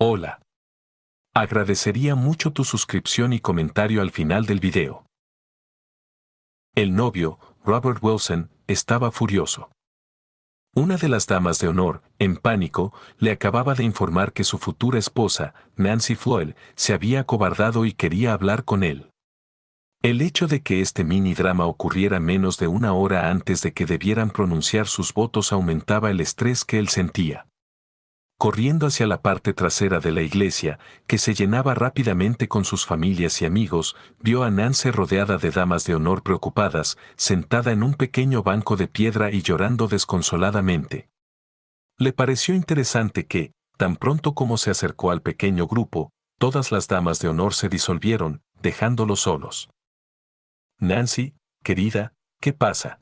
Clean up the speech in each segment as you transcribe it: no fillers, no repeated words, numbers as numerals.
Hola. Agradecería mucho tu suscripción y comentario al final del video. El novio, Robert Wilson, estaba furioso. Una de las damas de honor, en pánico, le acababa de informar que su futura esposa, Nancy Floyd, se había acobardado y quería hablar con él. El hecho de que este mini drama ocurriera menos de una hora antes de que debieran pronunciar sus votos aumentaba el estrés que él sentía. Corriendo hacia la parte trasera de la iglesia, que se llenaba rápidamente con sus familias y amigos, vio a Nancy rodeada de damas de honor preocupadas, sentada en un pequeño banco de piedra y llorando desconsoladamente. Le pareció interesante que, tan pronto como se acercó al pequeño grupo, todas las damas de honor se disolvieron, dejándolos solos. Nancy, querida, ¿qué pasa?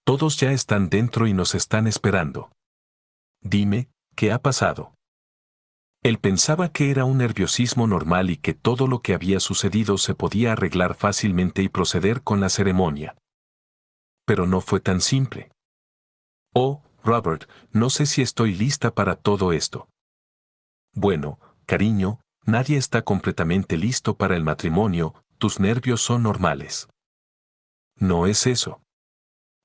Todos ya están dentro y nos están esperando. Dime, ¿qué ha pasado? Él pensaba que era un nerviosismo normal y que todo lo que había sucedido se podía arreglar fácilmente y proceder con la ceremonia. Pero no fue tan simple. Oh, Robert, no sé si estoy lista para todo esto. Bueno, cariño, nadie está completamente listo para el matrimonio, tus nervios son normales. No es eso.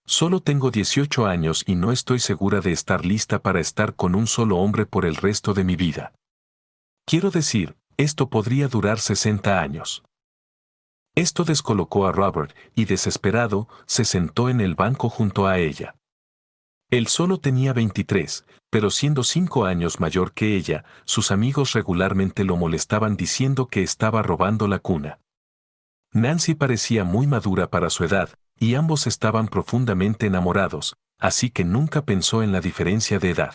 Solo tengo 18 años y no estoy segura de estar lista para estar con un solo hombre por el resto de mi vida. Quiero decir, esto podría durar 60 años. Esto descolocó a Robert y desesperado, se sentó en el banco junto a ella. Él solo tenía 23, pero siendo 5 años mayor que ella, sus amigos regularmente lo molestaban diciendo que estaba robando la cuna. Nancy parecía muy madura para su edad, y ambos estaban profundamente enamorados, así que nunca pensó en la diferencia de edad.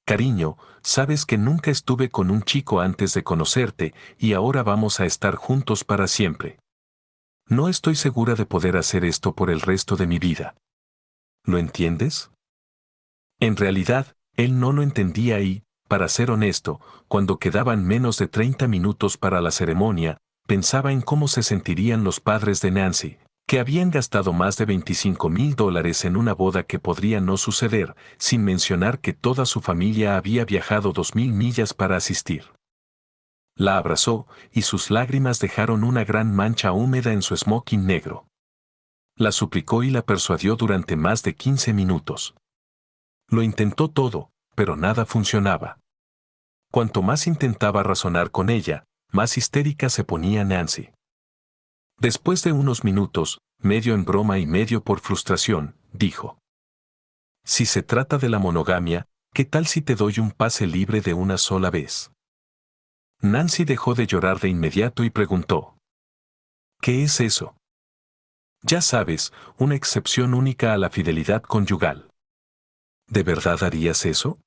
Cariño, sabes que nunca estuve con un chico antes de conocerte, y ahora vamos a estar juntos para siempre. No estoy segura de poder hacer esto por el resto de mi vida. ¿Lo entiendes? En realidad, él no lo entendía y, para ser honesto, cuando quedaban menos de 30 minutos para la ceremonia, pensaba en cómo se sentirían los padres de Nancy, que habían gastado más de $25,000 en una boda que podría no suceder, sin mencionar que toda su familia había viajado 2,000 millas para asistir. La abrazó, y sus lágrimas dejaron una gran mancha húmeda en su smoking negro. La suplicó y la persuadió durante más de 15 minutos. Lo intentó todo, pero nada funcionaba. Cuanto más intentaba razonar con ella, más histérica se ponía Nancy. Después de unos minutos, medio en broma y medio por frustración, dijo: Si se trata de la monogamia, ¿qué tal si te doy un pase libre de una sola vez? Nancy dejó de llorar de inmediato y preguntó: ¿Qué es eso? Ya sabes, una excepción única a la fidelidad conyugal. ¿De verdad harías eso?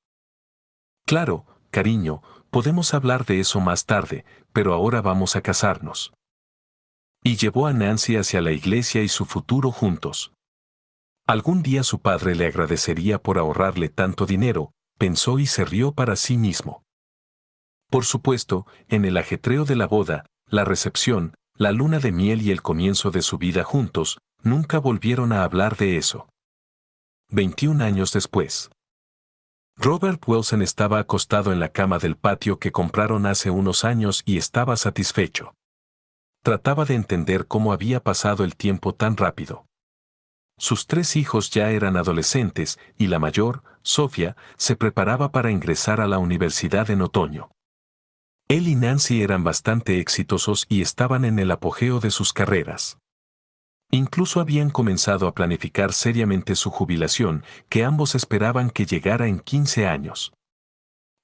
Claro, cariño, podemos hablar de eso más tarde, pero ahora vamos a casarnos. Y llevó a Nancy hacia la iglesia y su futuro juntos. Algún día su padre le agradecería por ahorrarle tanto dinero, pensó y se rió para sí mismo. Por supuesto, en el ajetreo de la boda, la recepción, la luna de miel y el comienzo de su vida juntos, nunca volvieron a hablar de eso. 21 años después. Robert Wilson estaba acostado en la cama del patio que compraron hace unos años y estaba satisfecho. Trataba de entender cómo había pasado el tiempo tan rápido. Sus 3 hijos ya eran adolescentes y la mayor, Sofía, se preparaba para ingresar a la universidad en otoño. Él y Nancy eran bastante exitosos y estaban en el apogeo de sus carreras. Incluso habían comenzado a planificar seriamente su jubilación, que ambos esperaban que llegara en 15 años.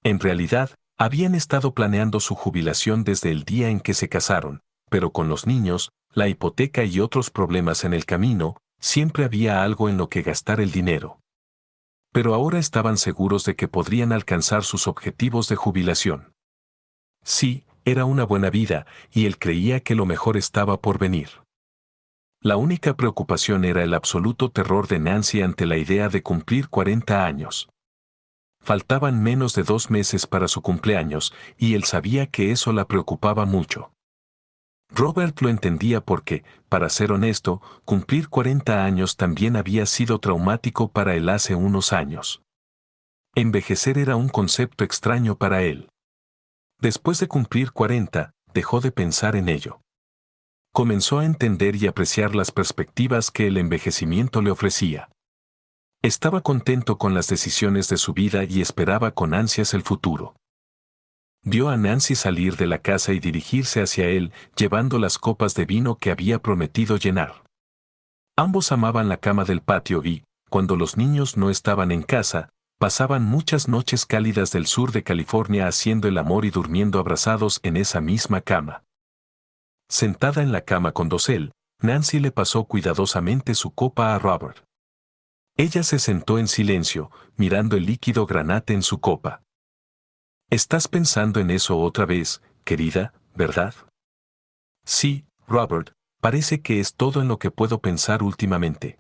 En realidad, habían estado planeando su jubilación desde el día en que se casaron, pero con los niños, la hipoteca y otros problemas en el camino, siempre había algo en lo que gastar el dinero. Pero ahora estaban seguros de que podrían alcanzar sus objetivos de jubilación. Sí, era una buena vida, y él creía que lo mejor estaba por venir. La única preocupación era el absoluto terror de Nancy ante la idea de cumplir 40 años. Faltaban menos de 2 meses para su cumpleaños, y él sabía que eso la preocupaba mucho. Robert lo entendía porque, para ser honesto, cumplir 40 años también había sido traumático para él hace unos años. Envejecer era un concepto extraño para él. Después de cumplir 40, dejó de pensar en ello. Comenzó a entender y apreciar las perspectivas que el envejecimiento le ofrecía. Estaba contento con las decisiones de su vida y esperaba con ansias el futuro. Vio a Nancy salir de la casa y dirigirse hacia él, llevando las copas de vino que había prometido llenar. Ambos amaban la cama del patio y, cuando los niños no estaban en casa, pasaban muchas noches cálidas del sur de California haciendo el amor y durmiendo abrazados en esa misma cama. Sentada en la cama con dosel, Nancy le pasó cuidadosamente su copa a Robert. Ella se sentó en silencio, mirando el líquido granate en su copa. «Estás pensando en eso otra vez, querida, ¿verdad?» «Sí, Robert, parece que es todo en lo que puedo pensar últimamente».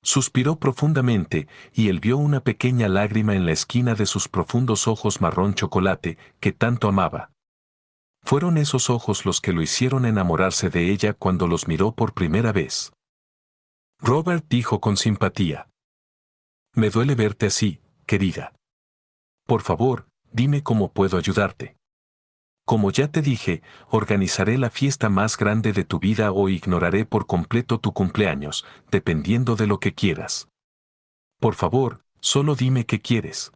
Suspiró profundamente, y él vio una pequeña lágrima en la esquina de sus profundos ojos marrón chocolate, que tanto amaba. Fueron esos ojos los que lo hicieron enamorarse de ella cuando los miró por primera vez. Robert dijo con simpatía: «Me duele verte así, querida. Por favor, dime cómo puedo ayudarte. Como ya te dije, organizaré la fiesta más grande de tu vida o ignoraré por completo tu cumpleaños, dependiendo de lo que quieras. Por favor, solo dime qué quieres».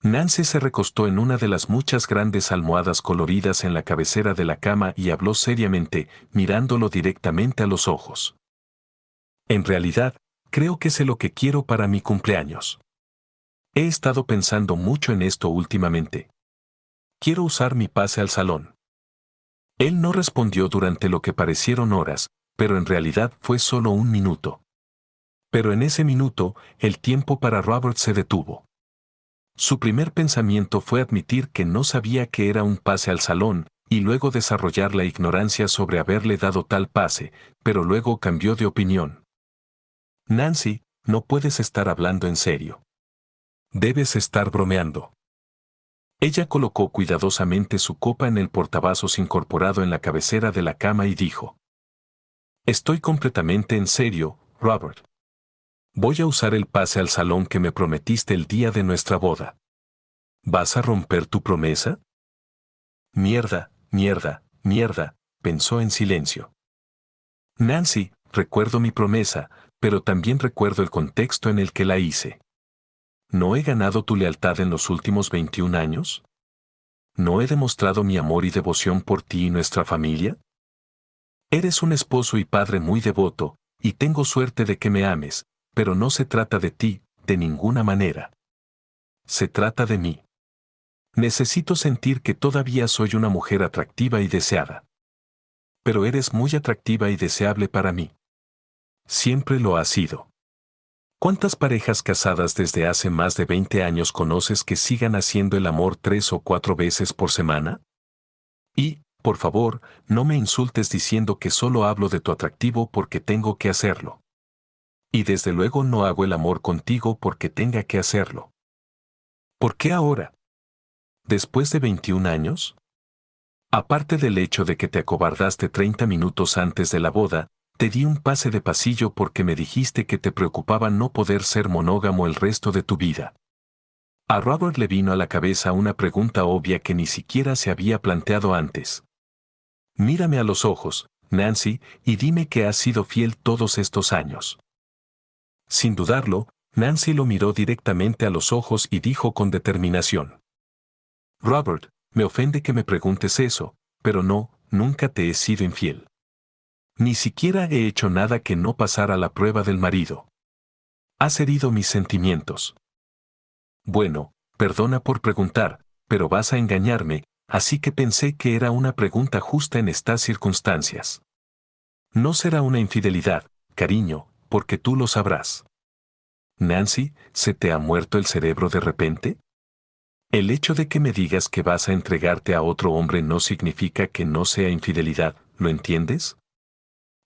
Nancy se recostó en una de las muchas grandes almohadas coloridas en la cabecera de la cama y habló seriamente, mirándolo directamente a los ojos. «En realidad, creo que sé lo que quiero para mi cumpleaños. He estado pensando mucho en esto últimamente. Quiero usar mi pase al salón». Él no respondió durante lo que parecieron horas, pero en realidad fue solo un minuto. Pero en ese minuto, el tiempo para Robert se detuvo. Su primer pensamiento fue admitir que no sabía que era un pase al salón, y luego desarrollar la ignorancia sobre haberle dado tal pase, pero luego cambió de opinión. «Nancy, no puedes estar hablando en serio. Debes estar bromeando». Ella colocó cuidadosamente su copa en el portavasos incorporado en la cabecera de la cama y dijo: «Estoy completamente en serio, Robert. Voy a usar el pase al salón que me prometiste el día de nuestra boda». «¿Vas a romper tu promesa?» «Mierda, mierda, mierda», pensó en silencio. «Nancy, recuerdo mi promesa, pero también recuerdo el contexto en el que la hice. ¿No he ganado tu lealtad en los últimos 21 años? ¿No he demostrado mi amor y devoción por ti y nuestra familia? Eres un esposo y padre muy devoto, y tengo suerte de que me ames, pero no se trata de ti, de ninguna manera. Se trata de mí. Necesito sentir que todavía soy una mujer atractiva y deseada. Pero eres muy atractiva y deseable para mí. Siempre lo has sido. ¿Cuántas parejas casadas desde hace más de 20 años conoces que sigan haciendo el amor 3 o 4 veces por semana? Y, por favor, no me insultes diciendo que solo hablo de tu atractivo porque tengo que hacerlo. Y desde luego no hago el amor contigo porque tenga que hacerlo. ¿Por qué ahora? ¿Después de 21 años? Aparte del hecho de que te acobardaste 30 minutos antes de la boda, te di un pase de pasillo porque me dijiste que te preocupaba no poder ser monógamo el resto de tu vida. A Robert le vino a la cabeza una pregunta obvia que ni siquiera se había planteado antes. Mírame a los ojos, Nancy, y dime que has sido fiel todos estos años. Sin dudarlo, Nancy lo miró directamente a los ojos y dijo con determinación: Robert, me ofende que me preguntes eso, pero no, nunca te he sido infiel. Ni siquiera he hecho nada que no pasara la prueba del marido. Has herido mis sentimientos. Bueno, perdona por preguntar, pero vas a engañarme, así que pensé que era una pregunta justa en estas circunstancias. No será una infidelidad, cariño, porque tú lo sabrás. Nancy, ¿se te ha muerto el cerebro de repente? El hecho de que me digas que vas a entregarte a otro hombre no significa que no sea infidelidad, ¿lo entiendes?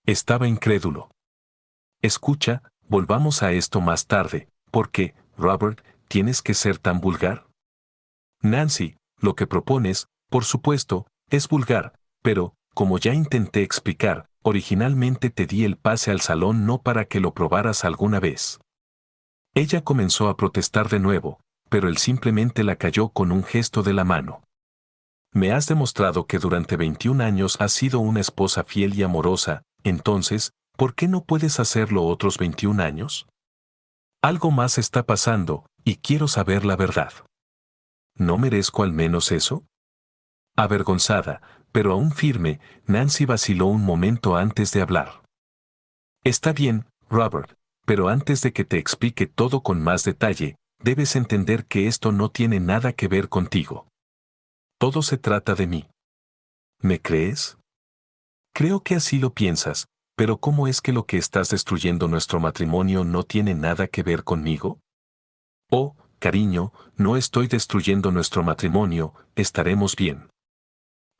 Estaba incrédulo. Escucha, volvamos a esto más tarde, porque, Robert, ¿tienes que ser tan vulgar? Nancy, lo que propones, por supuesto, es vulgar, pero, como ya intenté explicar, originalmente te di el pase al salón no para que lo probaras alguna vez. Ella comenzó a protestar de nuevo, pero él simplemente la calló con un gesto de la mano. Me has demostrado que durante 21 años has sido una esposa fiel y amorosa, entonces, ¿por qué no puedes hacerlo otros 21 años? Algo más está pasando, y quiero saber la verdad. ¿No merezco al menos eso? Avergonzada, pero aún firme, Nancy vaciló un momento antes de hablar. Está bien, Robert, pero antes de que te explique todo con más detalle, debes entender que esto no tiene nada que ver contigo. Todo se trata de mí. ¿Me crees? Creo que así lo piensas, pero ¿cómo es que lo que estás destruyendo nuestro matrimonio no tiene nada que ver conmigo? Oh, cariño, no estoy destruyendo nuestro matrimonio, estaremos bien.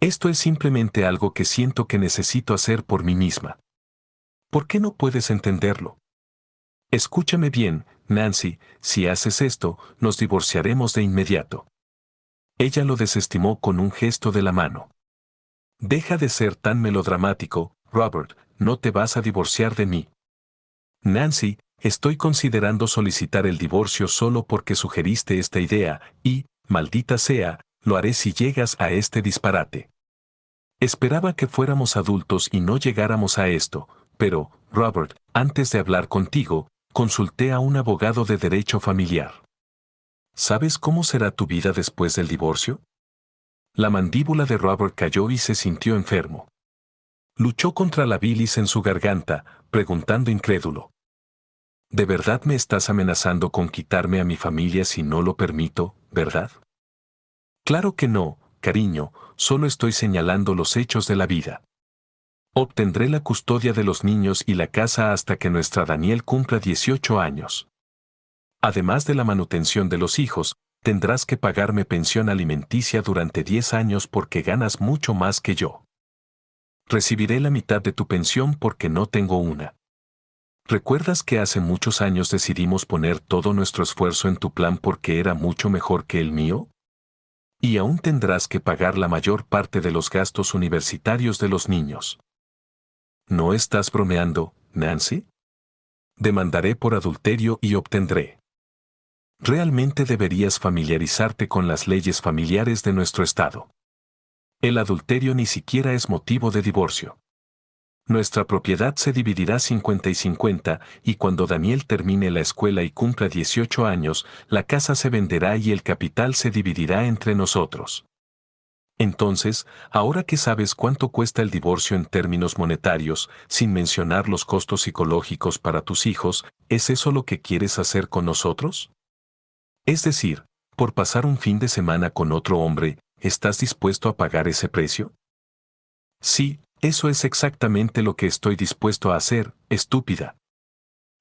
Esto es simplemente algo que siento que necesito hacer por mí misma. ¿Por qué no puedes entenderlo? Escúchame bien, Nancy, si haces esto, nos divorciaremos de inmediato. Ella lo desestimó con un gesto de la mano. Deja de ser tan melodramático, Robert, no te vas a divorciar de mí. Nancy, estoy considerando solicitar el divorcio solo porque sugeriste esta idea, y, maldita sea, lo haré si llegas a este disparate. Esperaba que fuéramos adultos y no llegáramos a esto, pero, Robert, antes de hablar contigo, consulté a un abogado de derecho familiar. ¿Sabes cómo será tu vida después del divorcio? La mandíbula de Robert cayó y se sintió enfermo. Luchó contra la bilis en su garganta, preguntando incrédulo. ¿De verdad me estás amenazando con quitarme a mi familia si no lo permito, verdad? Claro que no, cariño, solo estoy señalando los hechos de la vida. Obtendré la custodia de los niños y la casa hasta que nuestra Daniel cumpla 18 años. Además de la manutención de los hijos, tendrás que pagarme pensión alimenticia durante 10 años porque ganas mucho más que yo. Recibiré la mitad de tu pensión porque no tengo una. ¿Recuerdas que hace muchos años decidimos poner todo nuestro esfuerzo en tu plan porque era mucho mejor que el mío? Y aún tendrás que pagar la mayor parte de los gastos universitarios de los niños. ¿No estás bromeando, Nancy? Demandaré por adulterio y obtendré. Realmente deberías familiarizarte con las leyes familiares de nuestro estado. El adulterio ni siquiera es motivo de divorcio. Nuestra propiedad se dividirá 50 y 50, y cuando Daniel termine la escuela y cumpla 18 años, la casa se venderá y el capital se dividirá entre nosotros. Entonces, ahora que sabes cuánto cuesta el divorcio en términos monetarios, sin mencionar los costos psicológicos para tus hijos, ¿es eso lo que quieres hacer con nosotros? Es decir, por pasar un fin de semana con otro hombre, ¿estás dispuesto a pagar ese precio? Sí, eso es exactamente lo que estoy dispuesto a hacer, estúpida.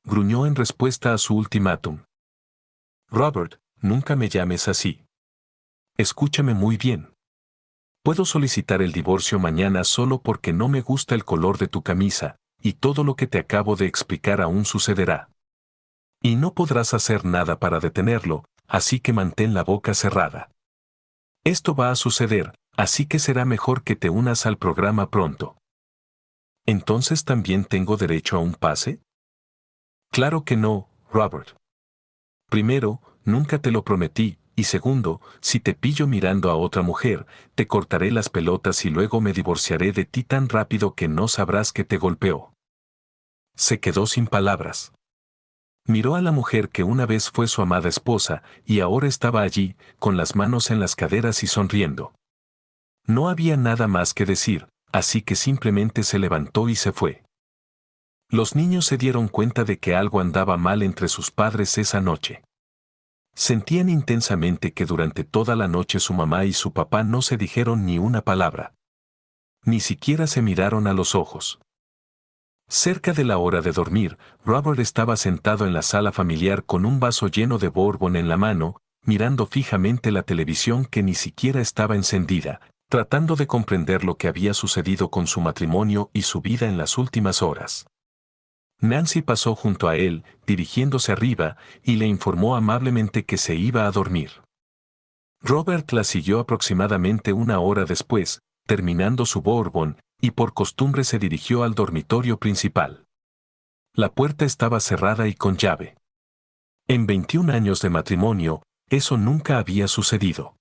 Gruñó en respuesta a su ultimátum. Robert, nunca me llames así. Escúchame muy bien. Puedo solicitar el divorcio mañana solo porque no me gusta el color de tu camisa, y todo lo que te acabo de explicar aún sucederá. Y no podrás hacer nada para detenerlo, así que mantén la boca cerrada. Esto va a suceder, así que será mejor que te unas al programa pronto. ¿Entonces también tengo derecho a un pase? Claro que no, Robert. Primero, nunca te lo prometí, y segundo, si te pillo mirando a otra mujer, te cortaré las pelotas y luego me divorciaré de ti tan rápido que no sabrás que te golpeó. Se quedó sin palabras. Miró a la mujer que una vez fue su amada esposa y ahora estaba allí, con las manos en las caderas y sonriendo. No había nada más que decir, así que simplemente se levantó y se fue. Los niños se dieron cuenta de que algo andaba mal entre sus padres esa noche. Sentían intensamente que durante toda la noche su mamá y su papá no se dijeron ni una palabra. Ni siquiera se miraron a los ojos. Cerca de la hora de dormir, Robert estaba sentado en la sala familiar con un vaso lleno de bourbon en la mano, mirando fijamente la televisión que ni siquiera estaba encendida, tratando de comprender lo que había sucedido con su matrimonio y su vida en las últimas horas. Nancy pasó junto a él, dirigiéndose arriba, y le informó amablemente que se iba a dormir. Robert la siguió aproximadamente una hora después, terminando su bourbon, y por costumbre se dirigió al dormitorio principal. La puerta estaba cerrada y con llave. En 21 años de matrimonio, eso nunca había sucedido.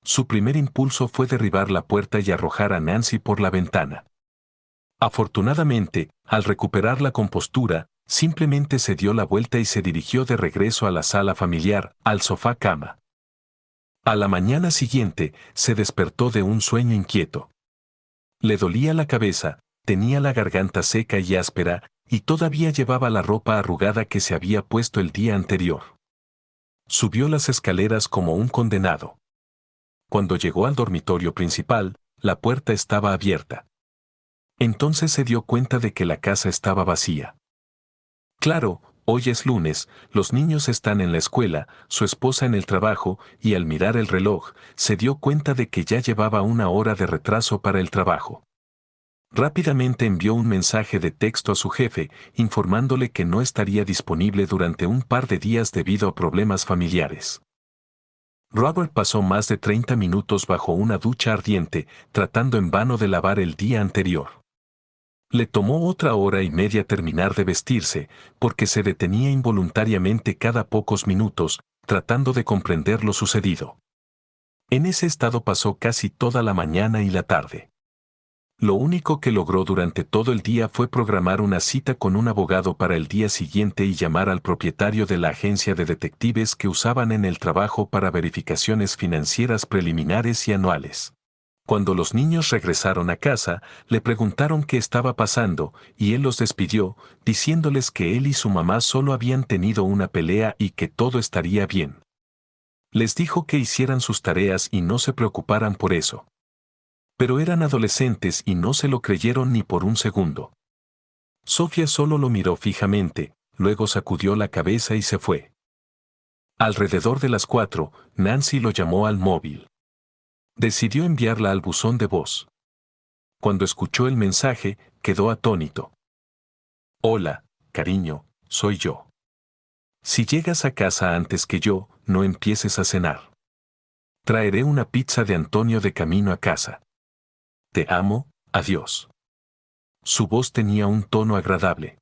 Su primer impulso fue derribar la puerta y arrojar a Nancy por la ventana. Afortunadamente, al recuperar la compostura, simplemente se dio la vuelta y se dirigió de regreso a la sala familiar, al sofá-cama. A la mañana siguiente, se despertó de un sueño inquieto. Le dolía la cabeza, tenía la garganta seca y áspera, y todavía llevaba la ropa arrugada que se había puesto el día anterior. Subió las escaleras como un condenado. Cuando llegó al dormitorio principal, la puerta estaba abierta. Entonces se dio cuenta de que la casa estaba vacía. Claro, hoy es lunes, los niños están en la escuela, su esposa en el trabajo, y al mirar el reloj, se dio cuenta de que ya llevaba 1 hora de retraso para el trabajo. Rápidamente envió un mensaje de texto a su jefe, informándole que no estaría disponible durante un par de días debido a problemas familiares. Robert pasó más de 30 minutos bajo una ducha ardiente, tratando en vano de lavar el día anterior. Le tomó otra hora y media terminar de vestirse, porque se detenía involuntariamente cada pocos minutos, tratando de comprender lo sucedido. En ese estado pasó casi toda la mañana y la tarde. Lo único que logró durante todo el día fue programar una cita con un abogado para el día siguiente y llamar al propietario de la agencia de detectives que usaban en el trabajo para verificaciones financieras preliminares y anuales. Cuando los niños regresaron a casa, le preguntaron qué estaba pasando, y él los despidió, diciéndoles que él y su mamá solo habían tenido una pelea y que todo estaría bien. Les dijo que hicieran sus tareas y no se preocuparan por eso. Pero eran adolescentes y no se lo creyeron ni por un segundo. Sofía solo lo miró fijamente, luego sacudió la cabeza y se fue. Alrededor de las 4, Nancy lo llamó al móvil. Decidió enviarla al buzón de voz. Cuando escuchó el mensaje, quedó atónito. Hola, cariño, soy yo. Si llegas a casa antes que yo, no empieces a cenar. Traeré una pizza de Antonio de camino a casa. Te amo, adiós. Su voz tenía un tono agradable.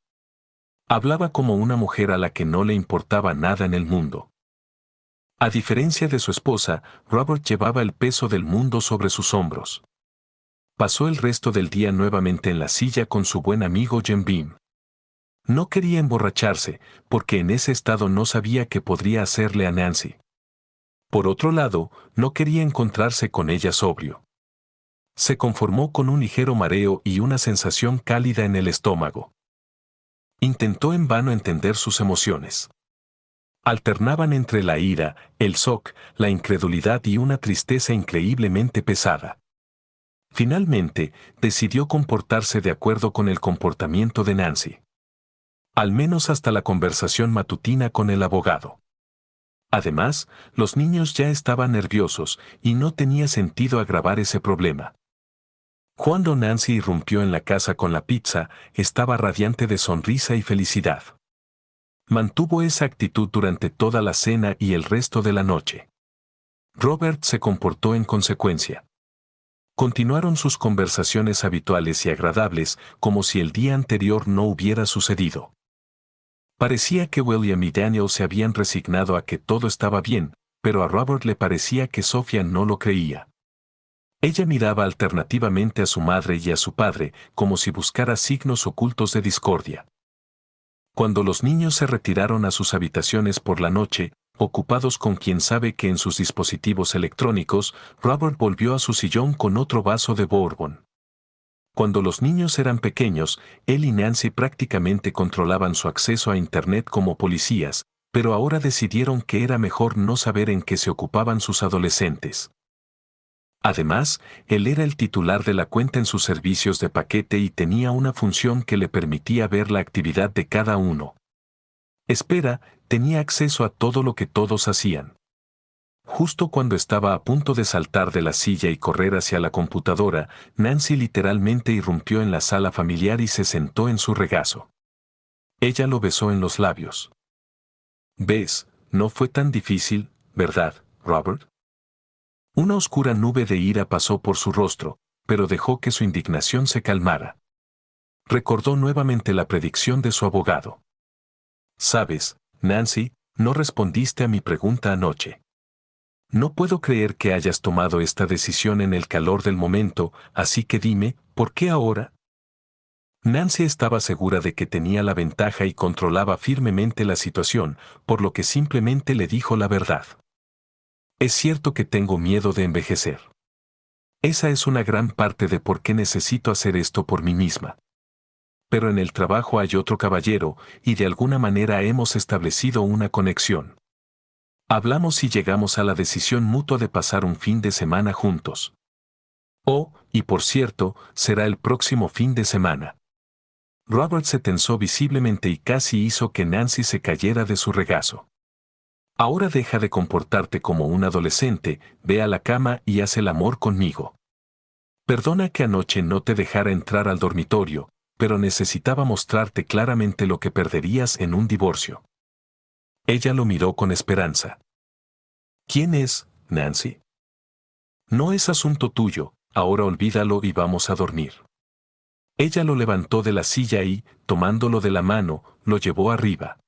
Hablaba como una mujer a la que no le importaba nada en el mundo. A diferencia de su esposa, Robert llevaba el peso del mundo sobre sus hombros. Pasó el resto del día nuevamente en la silla con su buen amigo Jim Beam. No quería emborracharse, porque en ese estado no sabía qué podría hacerle a Nancy. Por otro lado, no quería encontrarse con ella sobrio. Se conformó con un ligero mareo y una sensación cálida en el estómago. Intentó en vano entender sus emociones. Alternaban entre la ira, el shock, la incredulidad y una tristeza increíblemente pesada. Finalmente, decidió comportarse de acuerdo con el comportamiento de Nancy. Al menos hasta la conversación matutina con el abogado. Además, los niños ya estaban nerviosos y no tenía sentido agravar ese problema. Cuando Nancy irrumpió en la casa con la pizza, estaba radiante de sonrisa y felicidad. Mantuvo esa actitud durante toda la cena y el resto de la noche. Robert se comportó en consecuencia. Continuaron sus conversaciones habituales y agradables, como si el día anterior no hubiera sucedido. Parecía que William y Daniel se habían resignado a que todo estaba bien, pero a Robert le parecía que Sofía no lo creía. Ella miraba alternativamente a su madre y a su padre, como si buscara signos ocultos de discordia. Cuando los niños se retiraron a sus habitaciones por la noche, ocupados con quien sabe qué en sus dispositivos electrónicos, Robert volvió a su sillón con otro vaso de bourbon. Cuando los niños eran pequeños, él y Nancy prácticamente controlaban su acceso a Internet como policías, pero ahora decidieron que era mejor no saber en qué se ocupaban sus adolescentes. Además, él era el titular de la cuenta en sus servicios de paquete y tenía una función que le permitía ver la actividad de cada uno. Espera, tenía acceso a todo lo que todos hacían. Justo cuando estaba a punto de saltar de la silla y correr hacia la computadora, Nancy literalmente irrumpió en la sala familiar y se sentó en su regazo. Ella lo besó en los labios. ¿Ves? No fue tan difícil, ¿verdad, Robert? Una oscura nube de ira pasó por su rostro, pero dejó que su indignación se calmara. Recordó nuevamente la predicción de su abogado. Sabes, Nancy, no respondiste a mi pregunta anoche. No puedo creer que hayas tomado esta decisión en el calor del momento, así que dime, ¿por qué ahora? Nancy estaba segura de que tenía la ventaja y controlaba firmemente la situación, por lo que simplemente le dijo la verdad. Es cierto que tengo miedo de envejecer. Esa es una gran parte de por qué necesito hacer esto por mí misma. Pero en el trabajo hay otro caballero, y de alguna manera hemos establecido una conexión. Hablamos y llegamos a la decisión mutua de pasar un fin de semana juntos. Oh, y por cierto, será el próximo fin de semana. Robert se tensó visiblemente y casi hizo que Nancy se cayera de su regazo. Ahora deja de comportarte como un adolescente, ve a la cama y haz el amor conmigo. Perdona que anoche no te dejara entrar al dormitorio, pero necesitaba mostrarte claramente lo que perderías en un divorcio. Ella lo miró con esperanza. ¿Quién es, Nancy? No es asunto tuyo, ahora olvídalo y vamos a dormir. Ella lo levantó de la silla y, tomándolo de la mano, lo llevó arriba.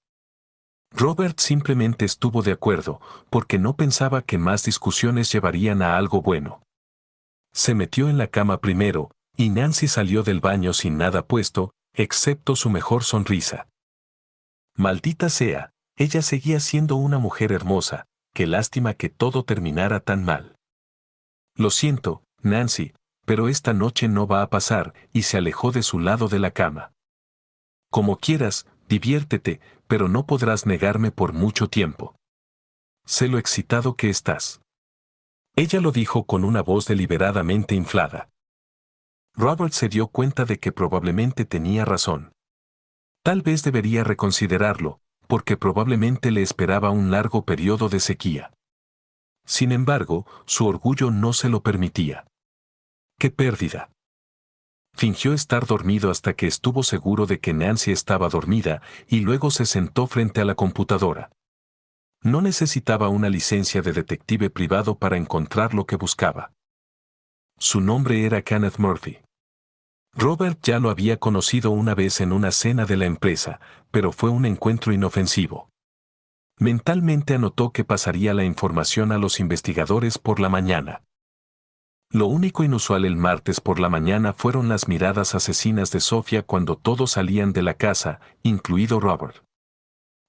Robert simplemente estuvo de acuerdo, porque no pensaba que más discusiones llevarían a algo bueno. Se metió en la cama primero, y Nancy salió del baño sin nada puesto, excepto su mejor sonrisa. Maldita sea, ella seguía siendo una mujer hermosa, qué lástima que todo terminara tan mal. Lo siento, Nancy, pero esta noche no va a pasar, y se alejó de su lado de la cama. Como quieras, diviértete, pero no podrás negarme por mucho tiempo. Sé lo excitado que estás. Ella lo dijo con una voz deliberadamente inflada. Robert se dio cuenta de que probablemente tenía razón. Tal vez debería reconsiderarlo, porque probablemente le esperaba un largo periodo de sequía. Sin embargo, su orgullo no se lo permitía. ¡Qué pérdida! Fingió estar dormido hasta que estuvo seguro de que Nancy estaba dormida y luego se sentó frente a la computadora. No necesitaba una licencia de detective privado para encontrar lo que buscaba. Su nombre era Kenneth Murphy. Robert ya lo había conocido una vez en una cena de la empresa, pero fue un encuentro inofensivo. Mentalmente anotó que pasaría la información a los investigadores por la mañana. Lo único inusual el martes por la mañana fueron las miradas asesinas de Sofía cuando todos salían de la casa, incluido Robert.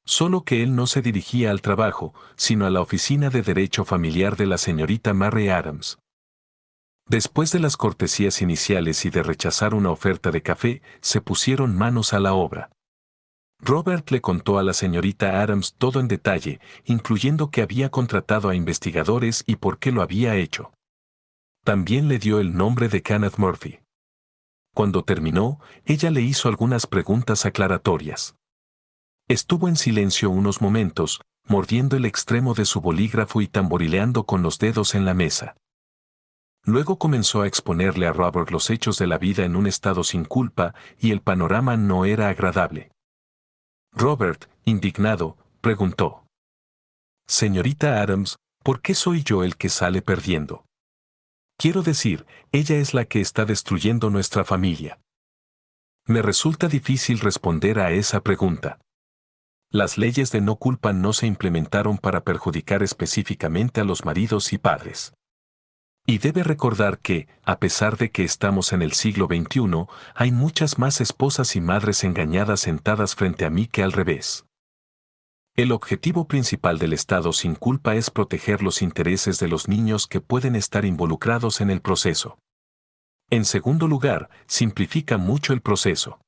Solo que él no se dirigía al trabajo, sino a la oficina de derecho familiar de la señorita Mary Adams. Después de las cortesías iniciales y de rechazar una oferta de café, se pusieron manos a la obra. Robert le contó a la señorita Adams todo en detalle, incluyendo que había contratado a investigadores y por qué lo había hecho. También le dio el nombre de Kenneth Murphy. Cuando terminó, ella le hizo algunas preguntas aclaratorias. Estuvo en silencio unos momentos, mordiendo el extremo de su bolígrafo y tamborileando con los dedos en la mesa. Luego comenzó a exponerle a Robert los hechos de la vida en un estado sin culpa, y el panorama no era agradable. Robert, indignado, preguntó: «Señorita Adams, ¿por qué soy yo el que sale perdiendo? Quiero decir, ella es la que está destruyendo nuestra familia». Me resulta difícil responder a esa pregunta. Las leyes de no culpa no se implementaron para perjudicar específicamente a los maridos y padres. Y debe recordar que, a pesar de que estamos en el siglo XXI, hay muchas más esposas y madres engañadas sentadas frente a mí que al revés. El objetivo principal del Estado sin culpa es proteger los intereses de los niños que pueden estar involucrados en el proceso. En segundo lugar, simplifica mucho el proceso.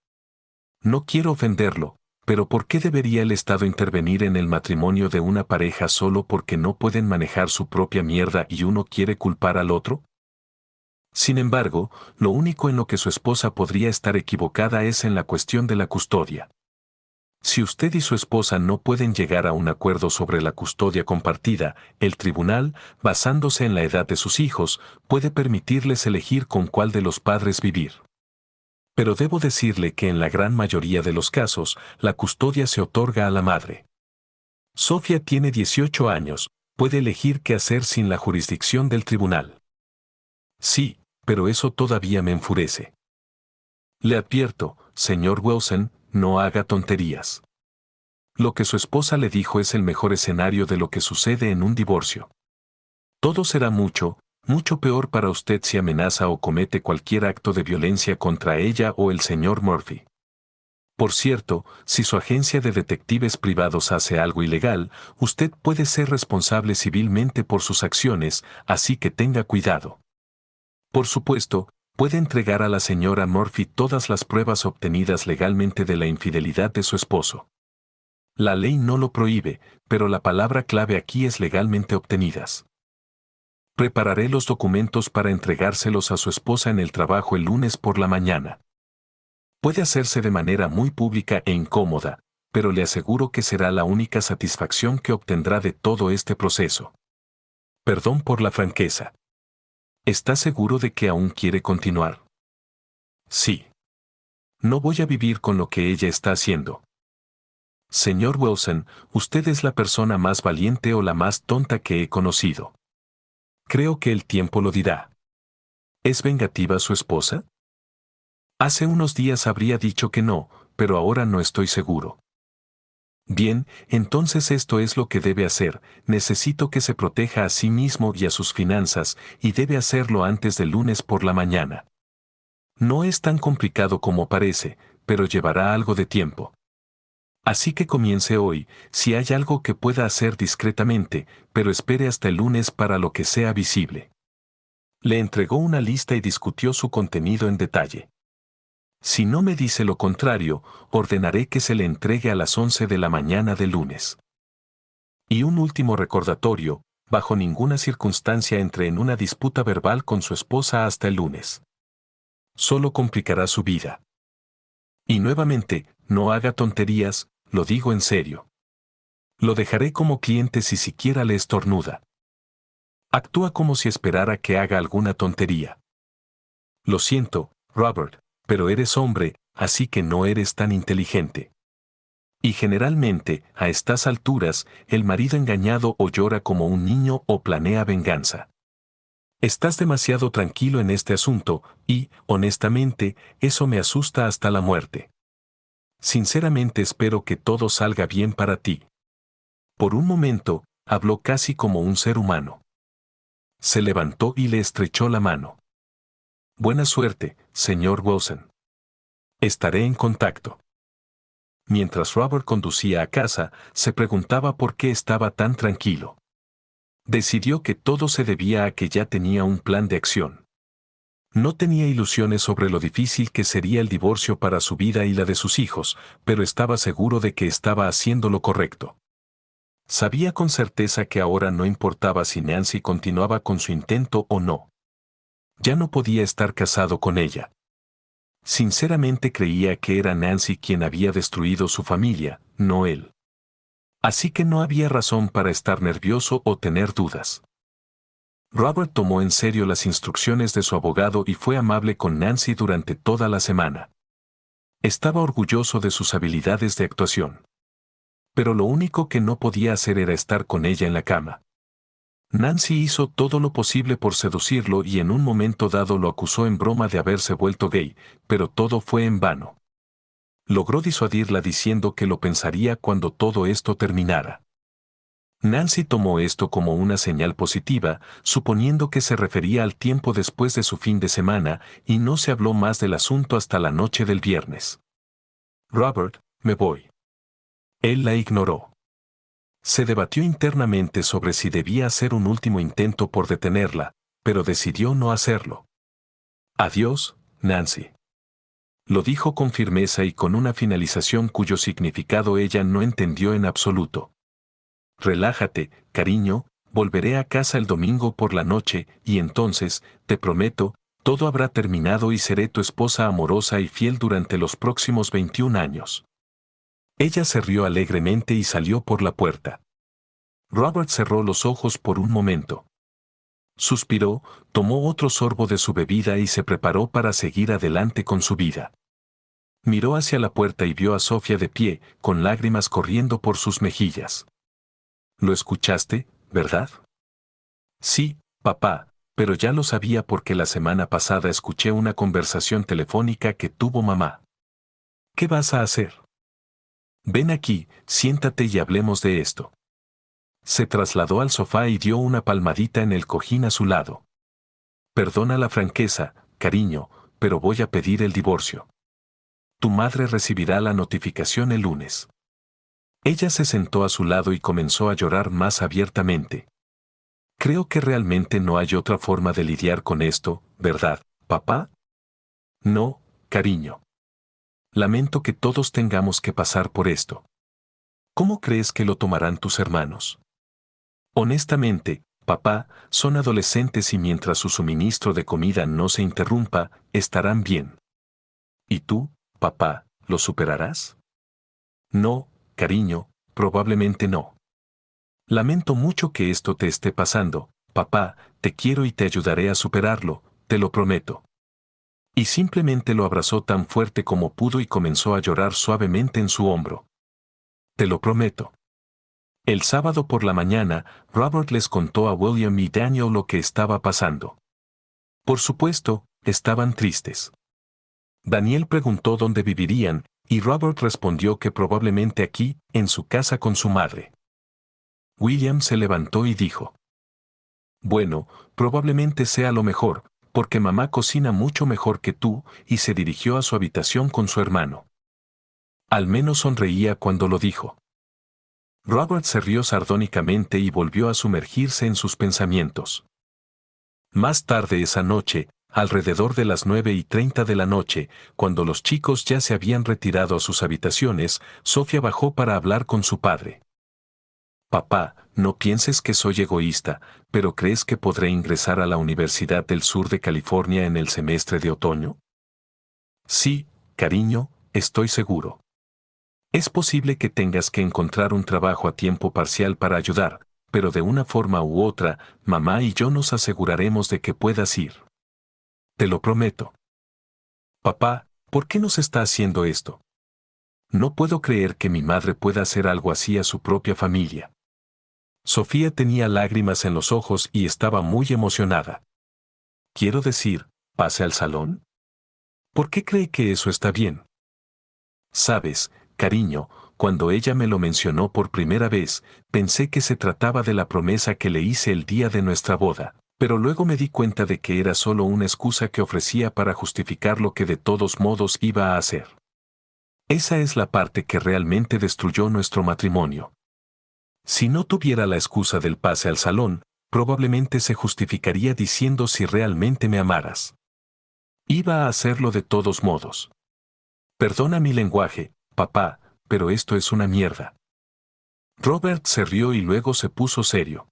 No quiero ofenderlo, pero ¿por qué debería el Estado intervenir en el matrimonio de una pareja solo porque no pueden manejar su propia mierda y uno quiere culpar al otro? Sin embargo, lo único en lo que su esposa podría estar equivocada es en la cuestión de la custodia. Si usted y su esposa no pueden llegar a un acuerdo sobre la custodia compartida, el tribunal, basándose en la edad de sus hijos, puede permitirles elegir con cuál de los padres vivir. Pero debo decirle que en la gran mayoría de los casos, la custodia se otorga a la madre. Sofía tiene 18 años, puede elegir qué hacer sin la jurisdicción del tribunal. Sí, pero eso todavía me enfurece. Le advierto, señor Wilson, no haga tonterías. Lo que su esposa le dijo es el mejor escenario de lo que sucede en un divorcio. Todo será mucho, mucho peor para usted si amenaza o comete cualquier acto de violencia contra ella o el señor Murphy. Por cierto, si su agencia de detectives privados hace algo ilegal, usted puede ser responsable civilmente por sus acciones, así que tenga cuidado. Por supuesto, puede entregar a la señora Murphy todas las pruebas obtenidas legalmente de la infidelidad de su esposo. La ley no lo prohíbe, pero la palabra clave aquí es legalmente obtenidas. Prepararé los documentos para entregárselos a su esposa en el trabajo el lunes por la mañana. Puede hacerse de manera muy pública e incómoda, pero le aseguro que será la única satisfacción que obtendrá de todo este proceso. Perdón por la franqueza. ¿Está seguro de que aún quiere continuar? Sí. No voy a vivir con lo que ella está haciendo. Señor Wilson, usted es la persona más valiente o la más tonta que he conocido. Creo que el tiempo lo dirá. ¿Es vengativa su esposa? Hace unos días habría dicho que no, pero ahora no estoy seguro. Bien, entonces esto es lo que debe hacer, necesito que se proteja a sí mismo y a sus finanzas, y debe hacerlo antes del lunes por la mañana. No es tan complicado como parece, pero llevará algo de tiempo. Así que comience hoy, si hay algo que pueda hacer discretamente, pero espere hasta el lunes para lo que sea visible. Le entregó una lista y discutió su contenido en detalle. Si no me dice lo contrario, ordenaré que se le entregue a las 11 de la mañana del lunes. Y un último recordatorio, bajo ninguna circunstancia entre en una disputa verbal con su esposa hasta el lunes. Solo complicará su vida. Y nuevamente, no haga tonterías, lo digo en serio. Lo dejaré como cliente si siquiera le estornuda. Actúa como si esperara que haga alguna tontería. Lo siento, Robert, pero eres hombre, así que no eres tan inteligente. Y generalmente, a estas alturas, el marido engañado o llora como un niño o planea venganza. Estás demasiado tranquilo en este asunto, y, honestamente, eso me asusta hasta la muerte. Sinceramente espero que todo salga bien para ti. Por un momento, habló casi como un ser humano. Se levantó y le estrechó la mano. Buena suerte, señor Wilson. Estaré en contacto. Mientras Robert conducía a casa, se preguntaba por qué estaba tan tranquilo. Decidió que todo se debía a que ya tenía un plan de acción. No tenía ilusiones sobre lo difícil que sería el divorcio para su vida y la de sus hijos, pero estaba seguro de que estaba haciendo lo correcto. Sabía con certeza que ahora no importaba si Nancy continuaba con su intento o no. Ya no podía estar casado con ella. Sinceramente creía que era Nancy quien había destruido su familia, no él. Así que no había razón para estar nervioso o tener dudas. Robert tomó en serio las instrucciones de su abogado y fue amable con Nancy durante toda la semana. Estaba orgulloso de sus habilidades de actuación. Pero lo único que no podía hacer era estar con ella en la cama. Nancy hizo todo lo posible por seducirlo y en un momento dado lo acusó en broma de haberse vuelto gay, pero todo fue en vano. Logró disuadirla diciendo que lo pensaría cuando todo esto terminara. Nancy tomó esto como una señal positiva, suponiendo que se refería al tiempo después de su fin de semana, y no se habló más del asunto hasta la noche del viernes. Robert, me voy. Él la ignoró. Se debatió internamente sobre si debía hacer un último intento por detenerla, pero decidió no hacerlo. Adiós, Nancy. Lo dijo con firmeza y con una finalización cuyo significado ella no entendió en absoluto. Relájate, cariño, volveré a casa el domingo por la noche y entonces, te prometo, todo habrá terminado y seré tu esposa amorosa y fiel durante los próximos 21 años. Ella se rió alegremente y salió por la puerta. Robert cerró los ojos por un momento. Suspiró, tomó otro sorbo de su bebida y se preparó para seguir adelante con su vida. Miró hacia la puerta y vio a Sofía de pie, con lágrimas corriendo por sus mejillas. ¿Lo escuchaste, verdad? Sí, papá, pero ya lo sabía porque la semana pasada escuché una conversación telefónica que tuvo mamá. ¿Qué vas a hacer? Ven aquí, siéntate y hablemos de esto. Se trasladó al sofá y dio una palmadita en el cojín a su lado. Perdona la franqueza, cariño, pero voy a pedir el divorcio. Tu madre recibirá la notificación el lunes. Ella se sentó a su lado y comenzó a llorar más abiertamente. Creo que realmente no hay otra forma de lidiar con esto, ¿verdad, papá? No, cariño. Lamento que todos tengamos que pasar por esto. ¿Cómo crees que lo tomarán tus hermanos? Honestamente, papá, son adolescentes y mientras su suministro de comida no se interrumpa, estarán bien. ¿Y tú, papá, lo superarás? No, cariño, probablemente no. Lamento mucho que esto te esté pasando, papá, te quiero y te ayudaré a superarlo, te lo prometo. Y simplemente lo abrazó tan fuerte como pudo y comenzó a llorar suavemente en su hombro. Te lo prometo. El sábado por la mañana, Robert les contó a William y Daniel lo que estaba pasando. Por supuesto, estaban tristes. Daniel preguntó dónde vivirían, y Robert respondió que probablemente aquí, en su casa con su madre. William se levantó y dijo: Bueno, probablemente sea lo mejor, porque mamá cocina mucho mejor que tú, y se dirigió a su habitación con su hermano. Al menos sonreía cuando lo dijo. Robert se rió sardónicamente y volvió a sumergirse en sus pensamientos. Más tarde esa noche, alrededor de las 9:30 de la noche, cuando los chicos ya se habían retirado a sus habitaciones, Sofía bajó para hablar con su padre. Papá, no pienses que soy egoísta, pero ¿crees que podré ingresar a la Universidad del Sur de California en el semestre de otoño? Sí, cariño, estoy seguro. Es posible que tengas que encontrar un trabajo a tiempo parcial para ayudar, pero de una forma u otra, mamá y yo nos aseguraremos de que puedas ir. Te lo prometo. Papá, ¿por qué nos está haciendo esto? No puedo creer que mi madre pueda hacer algo así a su propia familia. Sofía tenía lágrimas en los ojos y estaba muy emocionada. Quiero decir, ¿pase al salón? ¿Por qué cree que eso está bien? Sabes, cariño, cuando ella me lo mencionó por primera vez, pensé que se trataba de la promesa que le hice el día de nuestra boda, pero luego me di cuenta de que era solo una excusa que ofrecía para justificar lo que de todos modos iba a hacer. Esa es la parte que realmente destruyó nuestro matrimonio. Si no tuviera la excusa del pase al salón, probablemente se justificaría diciendo si realmente me amaras. Iba a hacerlo de todos modos. Perdona mi lenguaje, papá, pero esto es una mierda. Robert se rió y luego se puso serio.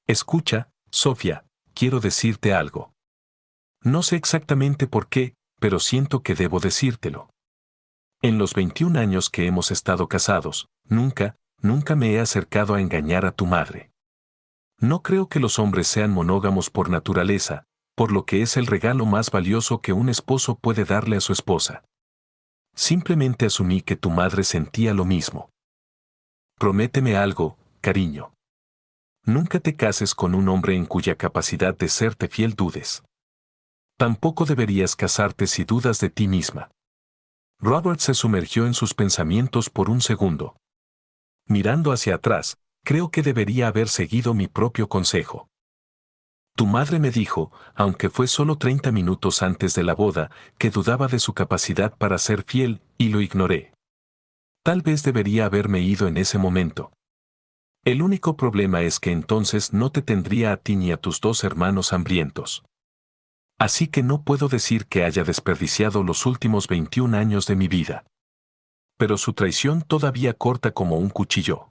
Escucha, Sofía, quiero decirte algo. No sé exactamente por qué, pero siento que debo decírtelo. En los 21 años que hemos estado casados, nunca me he acercado a engañar a tu madre. No creo que los hombres sean monógamos por naturaleza, por lo que es el regalo más valioso que un esposo puede darle a su esposa. Simplemente asumí que tu madre sentía lo mismo. Prométeme algo, cariño. Nunca te cases con un hombre en cuya capacidad de serte fiel dudes. Tampoco deberías casarte si dudas de ti misma. Robert se sumergió en sus pensamientos por un segundo. Mirando hacia atrás, creo que debería haber seguido mi propio consejo. Tu madre me dijo, aunque fue solo 30 minutos antes de la boda, que dudaba de su capacidad para ser fiel, y lo ignoré. Tal vez debería haberme ido en ese momento. El único problema es que entonces no te tendría a ti ni a tus dos hermanos hambrientos. Así que no puedo decir que haya desperdiciado los últimos 21 años de mi vida. Pero su traición todavía corta como un cuchillo.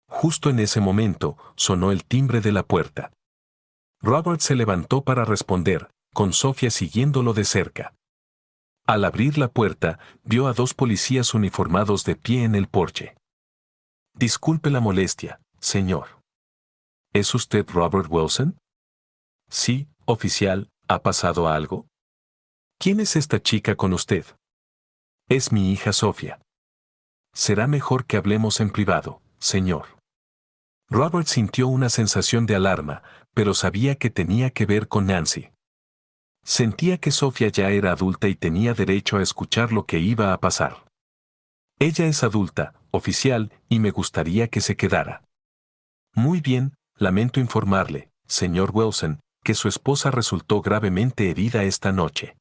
Justo en ese momento, sonó el timbre de la puerta. Robert se levantó para responder, con Sofía siguiéndolo de cerca. Al abrir la puerta, vio a dos policías uniformados de pie en el porche. Disculpe la molestia, señor. ¿Es usted Robert Wilson? Sí, oficial, ¿ha pasado algo? ¿Quién es esta chica con usted? Es mi hija Sofía. Será mejor que hablemos en privado, señor. Robert sintió una sensación de alarma, pero sabía que tenía que ver con Nancy. Sentía que Sofía ya era adulta y tenía derecho a escuchar lo que iba a pasar. Ella es adulta, oficial, y me gustaría que se quedara. Muy bien, lamento informarle, señor Wilson, que su esposa resultó gravemente herida esta noche.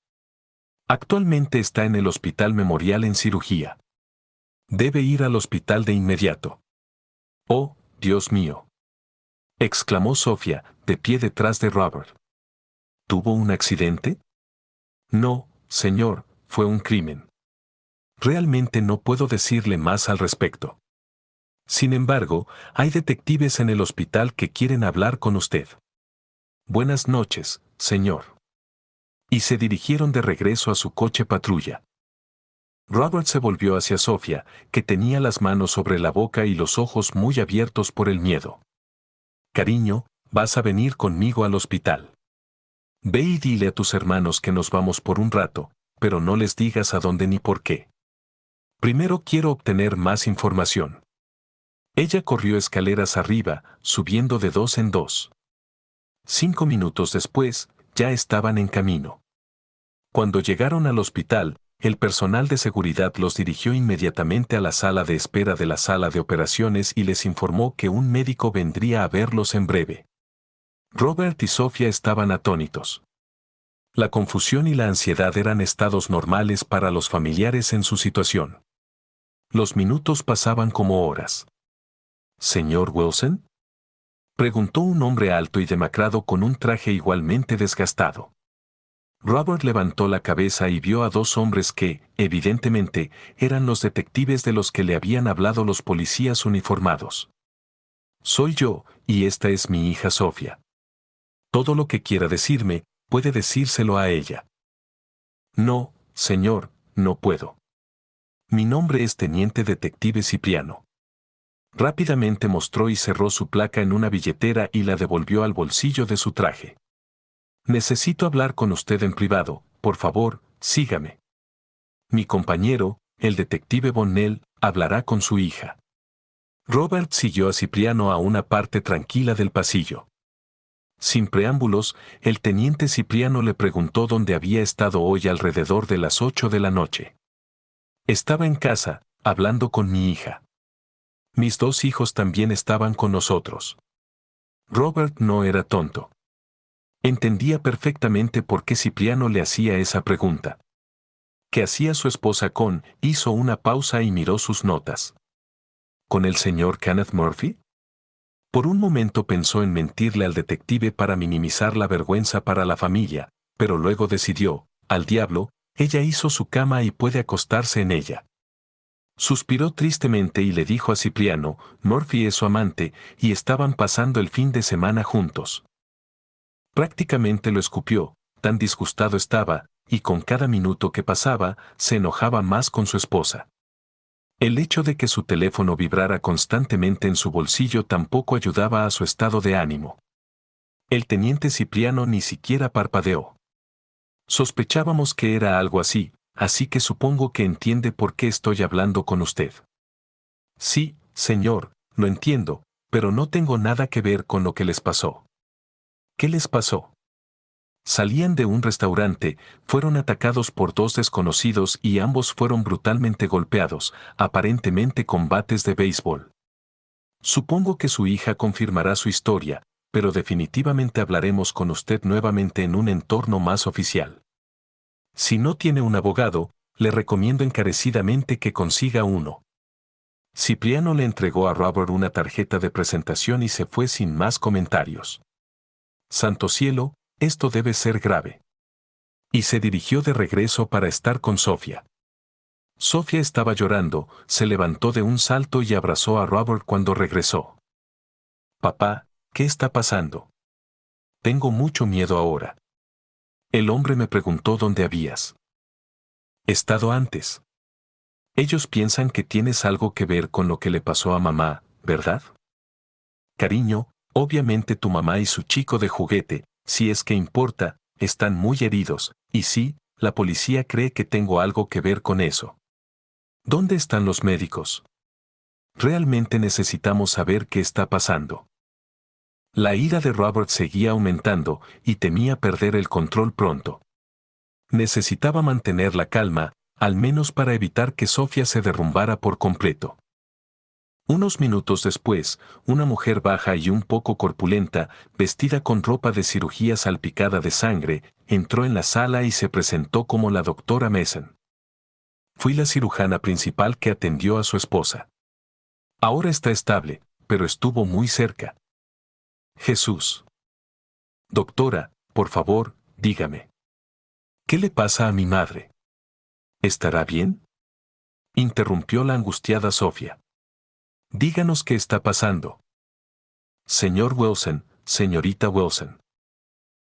Actualmente está en el Hospital Memorial en cirugía. Debe ir al hospital de inmediato. Oh, Dios mío, exclamó Sofía, de pie detrás de Robert. ¿Tuvo un accidente? No, señor, fue un crimen. Realmente no puedo decirle más al respecto. Sin embargo, hay detectives en el hospital que quieren hablar con usted. Buenas noches, señor. Y se dirigieron de regreso a su coche patrulla. Robert se volvió hacia Sofía, que tenía las manos sobre la boca y los ojos muy abiertos por el miedo. Cariño, vas a venir conmigo al hospital. Ve y dile a tus hermanos que nos vamos por un rato, pero no les digas a dónde ni por qué. Primero quiero obtener más información. Ella corrió escaleras arriba, subiendo de 2 en 2. 5 minutos después, ya estaban en camino. Cuando llegaron al hospital, el personal de seguridad los dirigió inmediatamente a la sala de espera de la sala de operaciones y les informó que un médico vendría a verlos en breve. Robert y Sofía estaban atónitos. La confusión y la ansiedad eran estados normales para los familiares en su situación. Los minutos pasaban como horas. ¿Señor Wilson?, preguntó un hombre alto y demacrado con un traje igualmente desgastado. Robert levantó la cabeza y vio a dos hombres que, evidentemente, eran los detectives de los que le habían hablado los policías uniformados. Soy yo, y esta es mi hija Sofía. Todo lo que quiera decirme, puede decírselo a ella. No, señor, no puedo. Mi nombre es Teniente Detective Cipriano. Rápidamente mostró y cerró su placa en una billetera y la devolvió al bolsillo de su traje. Necesito hablar con usted en privado, por favor, sígame. Mi compañero, el detective Bonnell, hablará con su hija. Robert siguió a Cipriano a una parte tranquila del pasillo. Sin preámbulos, el teniente Cipriano le preguntó dónde había estado hoy alrededor de las 8 de la noche. Estaba en casa, hablando con mi hija. Mis dos hijos también estaban con nosotros. Robert no era tonto. Entendía perfectamente por qué Cipriano le hacía esa pregunta. ¿Qué hacía su esposa con? Hizo una pausa y miró sus notas. ¿Con el señor Kenneth Murphy? Por un momento pensó en mentirle al detective para minimizar la vergüenza para la familia, pero luego decidió, al diablo, ella hizo su cama y puede acostarse en ella. Suspiró tristemente y le dijo a Cipriano, Murphy es su amante, y estaban pasando el fin de semana juntos. Prácticamente lo escupió, tan disgustado estaba, y con cada minuto que pasaba, se enojaba más con su esposa. El hecho de que su teléfono vibrara constantemente en su bolsillo tampoco ayudaba a su estado de ánimo. El teniente Cipriano ni siquiera parpadeó. Sospechábamos que era algo así que supongo que entiende por qué estoy hablando con usted. Sí, señor, lo entiendo, pero no tengo nada que ver con lo que les pasó. ¿Qué les pasó? Salían de un restaurante, fueron atacados por dos desconocidos y ambos fueron brutalmente golpeados, aparentemente con bates de béisbol. Supongo que su hija confirmará su historia, pero definitivamente hablaremos con usted nuevamente en un entorno más oficial. Si no tiene un abogado, le recomiendo encarecidamente que consiga uno. Cipriano le entregó a Robert una tarjeta de presentación y se fue sin más comentarios. Santo cielo, esto debe ser grave. Y se dirigió de regreso para estar con Sofía. Sofía estaba llorando, se levantó de un salto y abrazó a Robert cuando regresó. Papá, ¿qué está pasando? Tengo mucho miedo ahora. El hombre me preguntó dónde habías estado antes. Ellos piensan que tienes algo que ver con lo que le pasó a mamá, ¿verdad? Cariño, obviamente tu mamá y su chico de juguete, si es que importa, están muy heridos, y sí, la policía cree que tengo algo que ver con eso. ¿Dónde están los médicos? Realmente necesitamos saber qué está pasando. La ira de Robert seguía aumentando y temía perder el control pronto. Necesitaba mantener la calma, al menos para evitar que Sofía se derrumbara por completo. Unos minutos después, una mujer baja y un poco corpulenta, vestida con ropa de cirugía salpicada de sangre, entró en la sala y se presentó como la doctora Mason. Fui la cirujana principal que atendió a su esposa. Ahora está estable, pero estuvo muy cerca. Jesús. Doctora, por favor, dígame. ¿Qué le pasa a mi madre? ¿Estará bien? Interrumpió la angustiada Sofía. Díganos qué está pasando. Señor Wilson, señorita Wilson.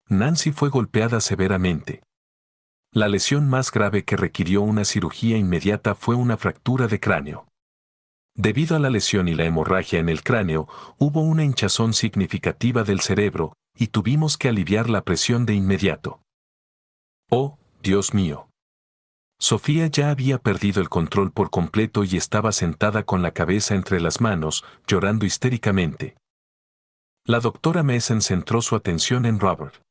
Nancy fue golpeada severamente. La lesión más grave que requirió una cirugía inmediata fue una fractura de cráneo. Debido a la lesión y la hemorragia en el cráneo, hubo una hinchazón significativa del cerebro, y tuvimos que aliviar la presión de inmediato. Oh, Dios mío. Sofía ya había perdido el control por completo y estaba sentada con la cabeza entre las manos, llorando histéricamente. La doctora Mason centró su atención en Robert.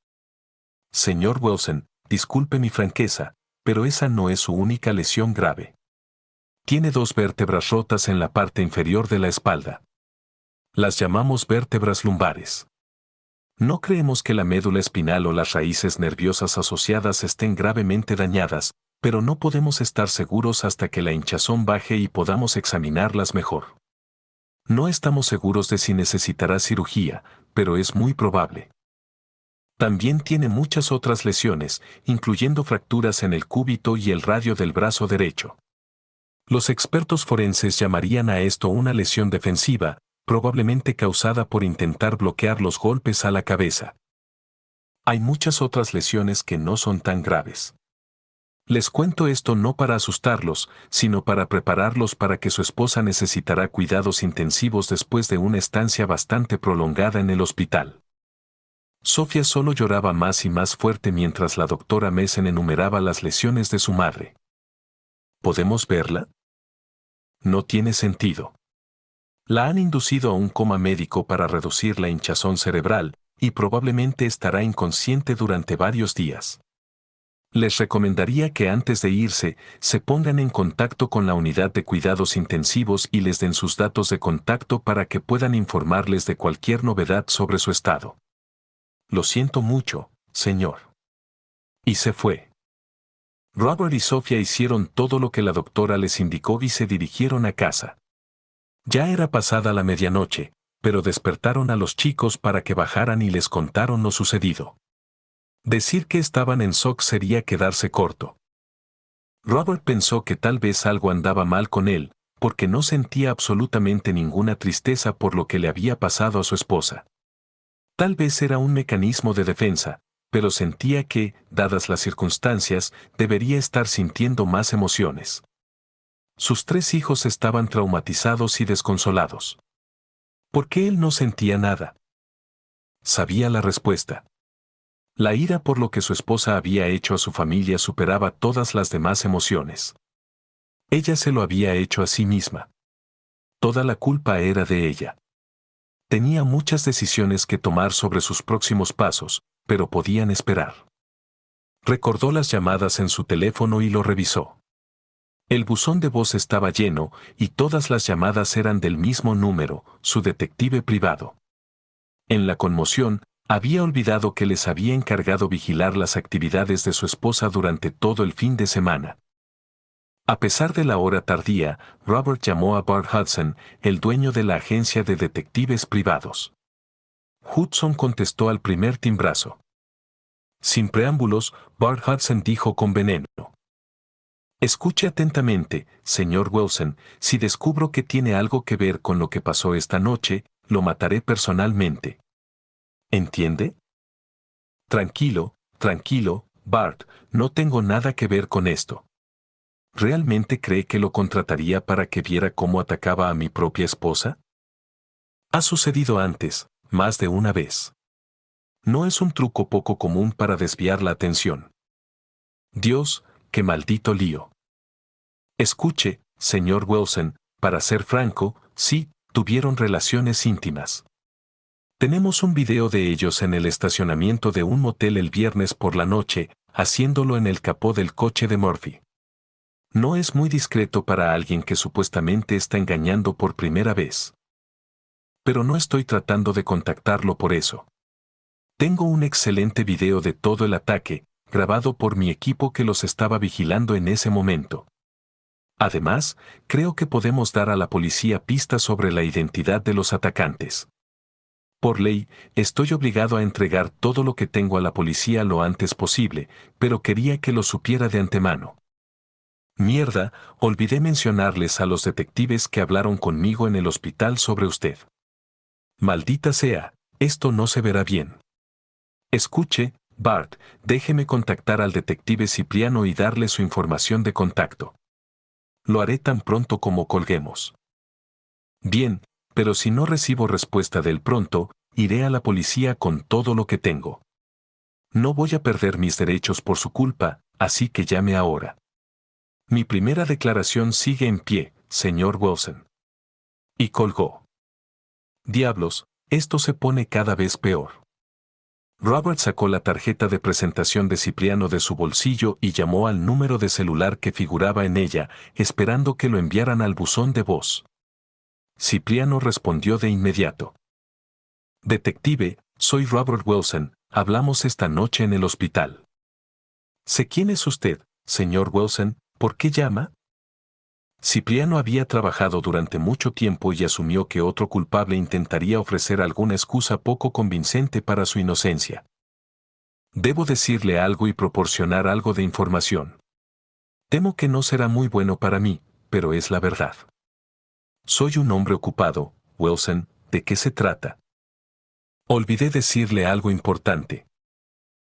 Señor Wilson, disculpe mi franqueza, pero esa no es su única lesión grave. Tiene 2 vértebras rotas en la parte inferior de la espalda. Las llamamos vértebras lumbares. No creemos que la médula espinal o las raíces nerviosas asociadas estén gravemente dañadas, pero no podemos estar seguros hasta que la hinchazón baje y podamos examinarlas mejor. No estamos seguros de si necesitará cirugía, pero es muy probable. También tiene muchas otras lesiones, incluyendo fracturas en el cúbito y el radio del brazo derecho. Los expertos forenses llamarían a esto una lesión defensiva, probablemente causada por intentar bloquear los golpes a la cabeza. Hay muchas otras lesiones que no son tan graves. Les cuento esto no para asustarlos, sino para prepararlos para que su esposa necesitará cuidados intensivos después de una estancia bastante prolongada en el hospital. Sofía solo lloraba más y más fuerte mientras la doctora Mason enumeraba las lesiones de su madre. ¿Podemos verla? No tiene sentido. La han inducido a un coma médico para reducir la hinchazón cerebral, y probablemente estará inconsciente durante varios días. Les recomendaría que antes de irse, se pongan en contacto con la unidad de cuidados intensivos y les den sus datos de contacto para que puedan informarles de cualquier novedad sobre su estado. Lo siento mucho, señor. Y se fue. Robert y Sofía hicieron todo lo que la doctora les indicó y se dirigieron a casa. Ya era pasada la medianoche, pero despertaron a los chicos para que bajaran y les contaron lo sucedido. Decir que estaban en shock sería quedarse corto. Robert pensó que tal vez algo andaba mal con él, porque no sentía absolutamente ninguna tristeza por lo que le había pasado a su esposa. Tal vez era un mecanismo de defensa, pero sentía que, dadas las circunstancias, debería estar sintiendo más emociones. Sus 3 hijos estaban traumatizados y desconsolados. ¿Por qué él no sentía nada? Sabía la respuesta. La ira por lo que su esposa había hecho a su familia superaba todas las demás emociones. Ella se lo había hecho a sí misma. Toda la culpa era de ella. Tenía muchas decisiones que tomar sobre sus próximos pasos, pero podían esperar. Recordó las llamadas en su teléfono y lo revisó. El buzón de voz estaba lleno, y todas las llamadas eran del mismo número, su detective privado. En la conmoción, había olvidado que les había encargado vigilar las actividades de su esposa durante todo el fin de semana. A pesar de la hora tardía, Robert llamó a Bart Hudson, el dueño de la agencia de detectives privados. Hudson contestó al primer timbrazo. Sin preámbulos, Bart Hudson dijo con veneno: Escuche atentamente, señor Wilson, si descubro que tiene algo que ver con lo que pasó esta noche, lo mataré personalmente. ¿Entiende? Tranquilo, tranquilo, Bart, no tengo nada que ver con esto. ¿Realmente cree que lo contrataría para que viera cómo atacaba a mi propia esposa? Ha sucedido antes, más de una vez. No es un truco poco común para desviar la atención. Dios, qué maldito lío. Escuche, señor Wilson, para ser franco, sí, tuvieron relaciones íntimas. Tenemos un video de ellos en el estacionamiento de un motel el viernes por la noche, haciéndolo en el capó del coche de Murphy. No es muy discreto para alguien que supuestamente está engañando por primera vez. Pero no estoy tratando de contactarlo por eso. Tengo un excelente video de todo el ataque, grabado por mi equipo que los estaba vigilando en ese momento. Además, creo que podemos dar a la policía pistas sobre la identidad de los atacantes. Por ley, estoy obligado a entregar todo lo que tengo a la policía lo antes posible, pero quería que lo supiera de antemano. Mierda, olvidé mencionarles a los detectives que hablaron conmigo en el hospital sobre usted. Maldita sea, esto no se verá bien. Escuche, Bart, déjeme contactar al detective Cipriano y darle su información de contacto. Lo haré tan pronto como colguemos. Bien, pero si no recibo respuesta del pronto, iré a la policía con todo lo que tengo. No voy a perder mis derechos por su culpa, así que llame ahora. Mi primera declaración sigue en pie, señor Wilson. Y colgó. Diablos, esto se pone cada vez peor. Robert sacó la tarjeta de presentación de Cipriano de su bolsillo y llamó al número de celular que figuraba en ella, esperando que lo enviaran al buzón de voz. Cipriano respondió de inmediato. Detective, soy Robert Wilson, hablamos esta noche en el hospital. Sé quién es usted, señor Wilson, ¿por qué llama? Cipriano había trabajado durante mucho tiempo y asumió que otro culpable intentaría ofrecer alguna excusa poco convincente para su inocencia. Debo decirle algo y proporcionar algo de información. Temo que no será muy bueno para mí, pero es la verdad. Soy un hombre ocupado, Wilson, ¿de qué se trata? Olvidé decirle algo importante.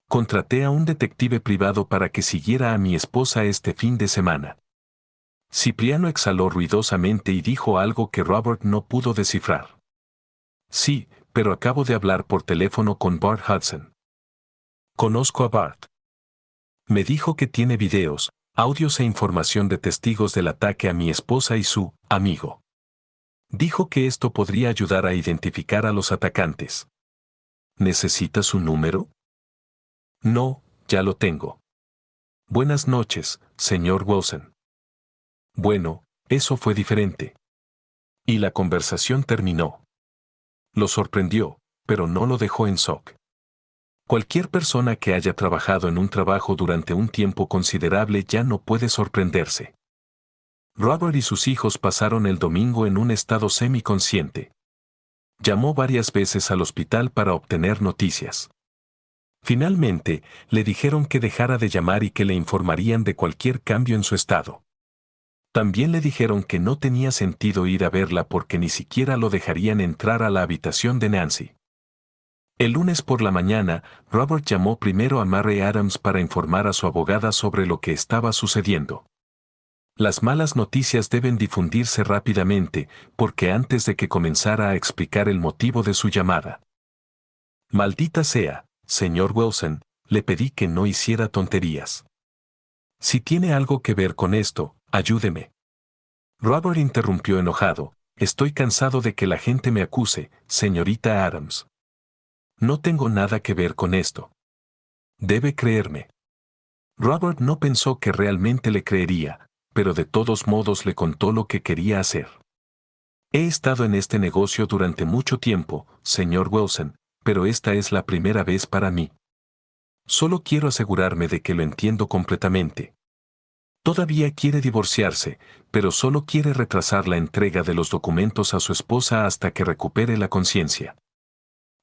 Contraté a un detective privado para que siguiera a mi esposa este fin de semana. Cipriano exhaló ruidosamente y dijo algo que Robert no pudo descifrar. Sí, pero acabo de hablar por teléfono con Bart Hudson. Conozco a Bart. Me dijo que tiene videos, audios e información de testigos del ataque a mi esposa y su amigo. Dijo que esto podría ayudar a identificar a los atacantes. ¿Necesita su número? No, ya lo tengo. Buenas noches, señor Wilson. Bueno, eso fue diferente. Y la conversación terminó. Lo sorprendió, pero no lo dejó en shock. Cualquier persona que haya trabajado en un trabajo durante un tiempo considerable ya no puede sorprenderse. Robert y sus hijos pasaron el domingo en un estado semiconsciente. Llamó varias veces al hospital para obtener noticias. Finalmente, le dijeron que dejara de llamar y que le informarían de cualquier cambio en su estado. También le dijeron que no tenía sentido ir a verla porque ni siquiera lo dejarían entrar a la habitación de Nancy. El lunes por la mañana, Robert llamó primero a Mary Adams para informar a su abogada sobre lo que estaba sucediendo. Las malas noticias deben difundirse rápidamente, porque antes de que comenzara a explicar el motivo de su llamada. Maldita sea, señor Wilson, le pedí que no hiciera tonterías. Si tiene algo que ver con esto, ayúdeme. Robert interrumpió enojado. Estoy cansado de que la gente me acuse, señorita Adams. No tengo nada que ver con esto. Debe creerme. Robert no pensó que realmente le creería, pero de todos modos le contó lo que quería hacer. He estado en este negocio durante mucho tiempo, señor Wilson, pero esta es la primera vez para mí. Solo quiero asegurarme de que lo entiendo completamente. Todavía quiere divorciarse, pero solo quiere retrasar la entrega de los documentos a su esposa hasta que recupere la conciencia.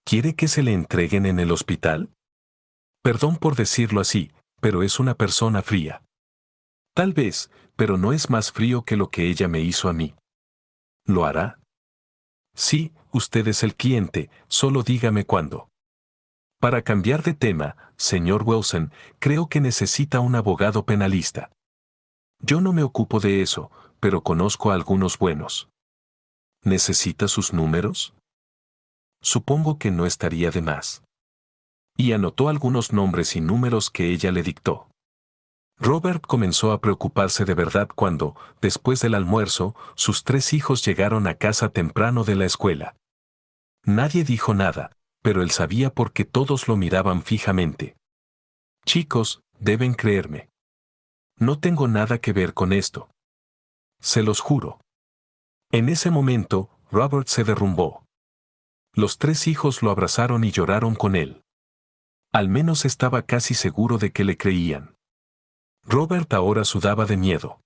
¿Quiere que se le entreguen en el hospital? Perdón por decirlo así, pero es una persona fría. Tal vez, pero no es más frío que lo que ella me hizo a mí. ¿Lo hará? Sí, usted es el cliente, solo dígame cuándo. Para cambiar de tema, señor Wilson, creo que necesita un abogado penalista. Yo no me ocupo de eso, pero conozco a algunos buenos. ¿Necesita sus números? Supongo que no estaría de más. Y anotó algunos nombres y números que ella le dictó. Robert comenzó a preocuparse de verdad cuando, después del almuerzo, sus 3 hijos llegaron a casa temprano de la escuela. Nadie dijo nada, pero él sabía porque todos lo miraban fijamente. Chicos, deben creerme. No tengo nada que ver con esto. Se los juro. En ese momento, Robert se derrumbó. Los 3 hijos lo abrazaron y lloraron con él. Al menos estaba casi seguro de que le creían. Robert ahora sudaba de miedo.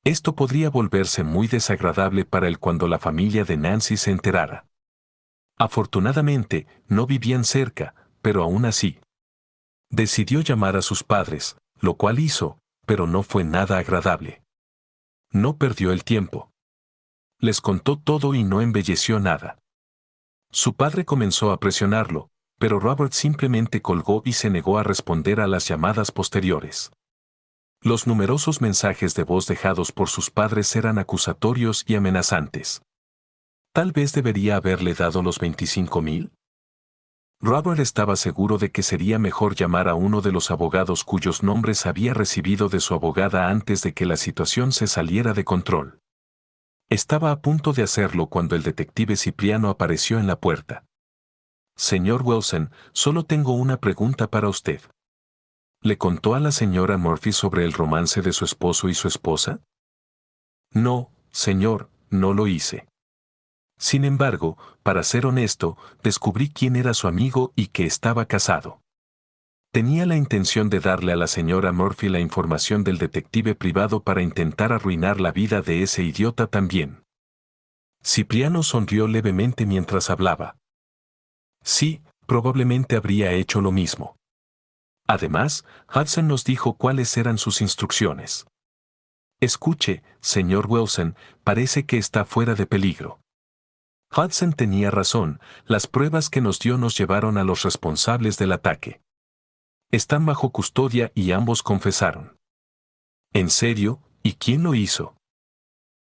Esto podría volverse muy desagradable para él cuando la familia de Nancy se enterara. Afortunadamente, no vivían cerca, pero aún así. Decidió llamar a sus padres, lo cual hizo, pero no fue nada agradable. No perdió el tiempo. Les contó todo y no embelleció nada. Su padre comenzó a presionarlo, pero Robert simplemente colgó y se negó a responder a las llamadas posteriores. Los numerosos mensajes de voz dejados por sus padres eran acusatorios y amenazantes. Tal vez debería haberle dado los 25,000. Robert estaba seguro de que sería mejor llamar a uno de los abogados cuyos nombres había recibido de su abogada antes de que la situación se saliera de control. Estaba a punto de hacerlo cuando el detective Cipriano apareció en la puerta. Señor Wilson, solo tengo una pregunta para usted. ¿Le contó a la señora Murphy sobre el romance de su esposo y su esposa? No, señor, no lo hice. Sin embargo, para ser honesto, descubrí quién era su amigo y que estaba casado. Tenía la intención de darle a la señora Murphy la información del detective privado para intentar arruinar la vida de ese idiota también. Cipriano sonrió levemente mientras hablaba. Sí, probablemente habría hecho lo mismo. Además, Hudson nos dijo cuáles eran sus instrucciones. Escuche, señor Wilson, parece que está fuera de peligro. Hudson tenía razón, las pruebas que nos dio nos llevaron a los responsables del ataque. Están bajo custodia y ambos confesaron. ¿En serio? ¿Y quién lo hizo?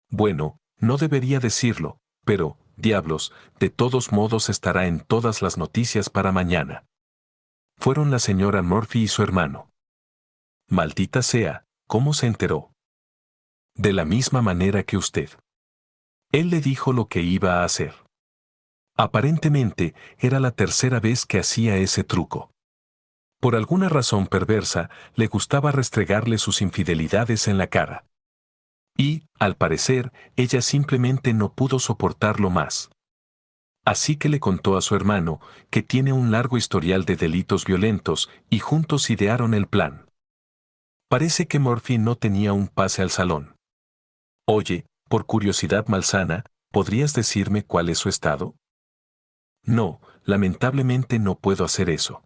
Bueno, no debería decirlo, pero, diablos, de todos modos estará en todas las noticias para mañana. Fueron la señora Murphy y su hermano. Maldita sea, ¿cómo se enteró? De la misma manera que usted. Él le dijo lo que iba a hacer. Aparentemente, era la tercera vez que hacía ese truco. Por alguna razón perversa, le gustaba restregarle sus infidelidades en la cara. Y, al parecer, ella simplemente no pudo soportarlo más. Así que le contó a su hermano, que tiene un largo historial de delitos violentos, y juntos idearon el plan. Parece que Murphy no tenía un pase al salón. Oye, por curiosidad malsana, ¿podrías decirme cuál es su estado? No, lamentablemente no puedo hacer eso.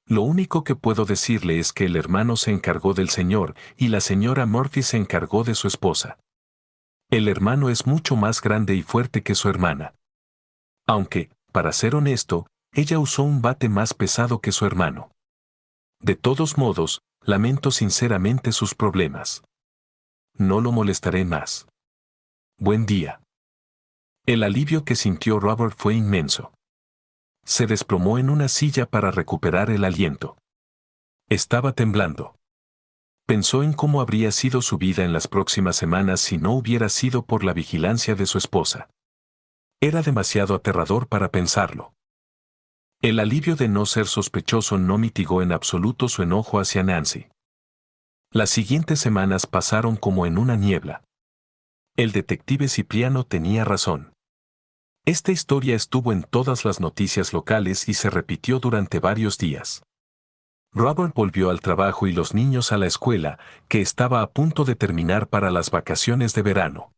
Lo único que puedo decirle es que el hermano se encargó del señor y la señora Murphy se encargó de su esposa. El hermano es mucho más grande y fuerte que su hermana. Aunque, para ser honesto, ella usó un bate más pesado que su hermano. De todos modos, lamento sinceramente sus problemas. No lo molestaré más. Buen día. El alivio que sintió Robert fue inmenso. Se desplomó en una silla para recuperar el aliento. Estaba temblando. Pensó en cómo habría sido su vida en las próximas semanas si no hubiera sido por la vigilancia de su esposa. Era demasiado aterrador para pensarlo. El alivio de no ser sospechoso no mitigó en absoluto su enojo hacia Nancy. Las siguientes semanas pasaron como en una niebla. El detective Cipriano tenía razón. Esta historia estuvo en todas las noticias locales y se repitió durante varios días. Robert volvió al trabajo y los niños a la escuela, que estaba a punto de terminar para las vacaciones de verano.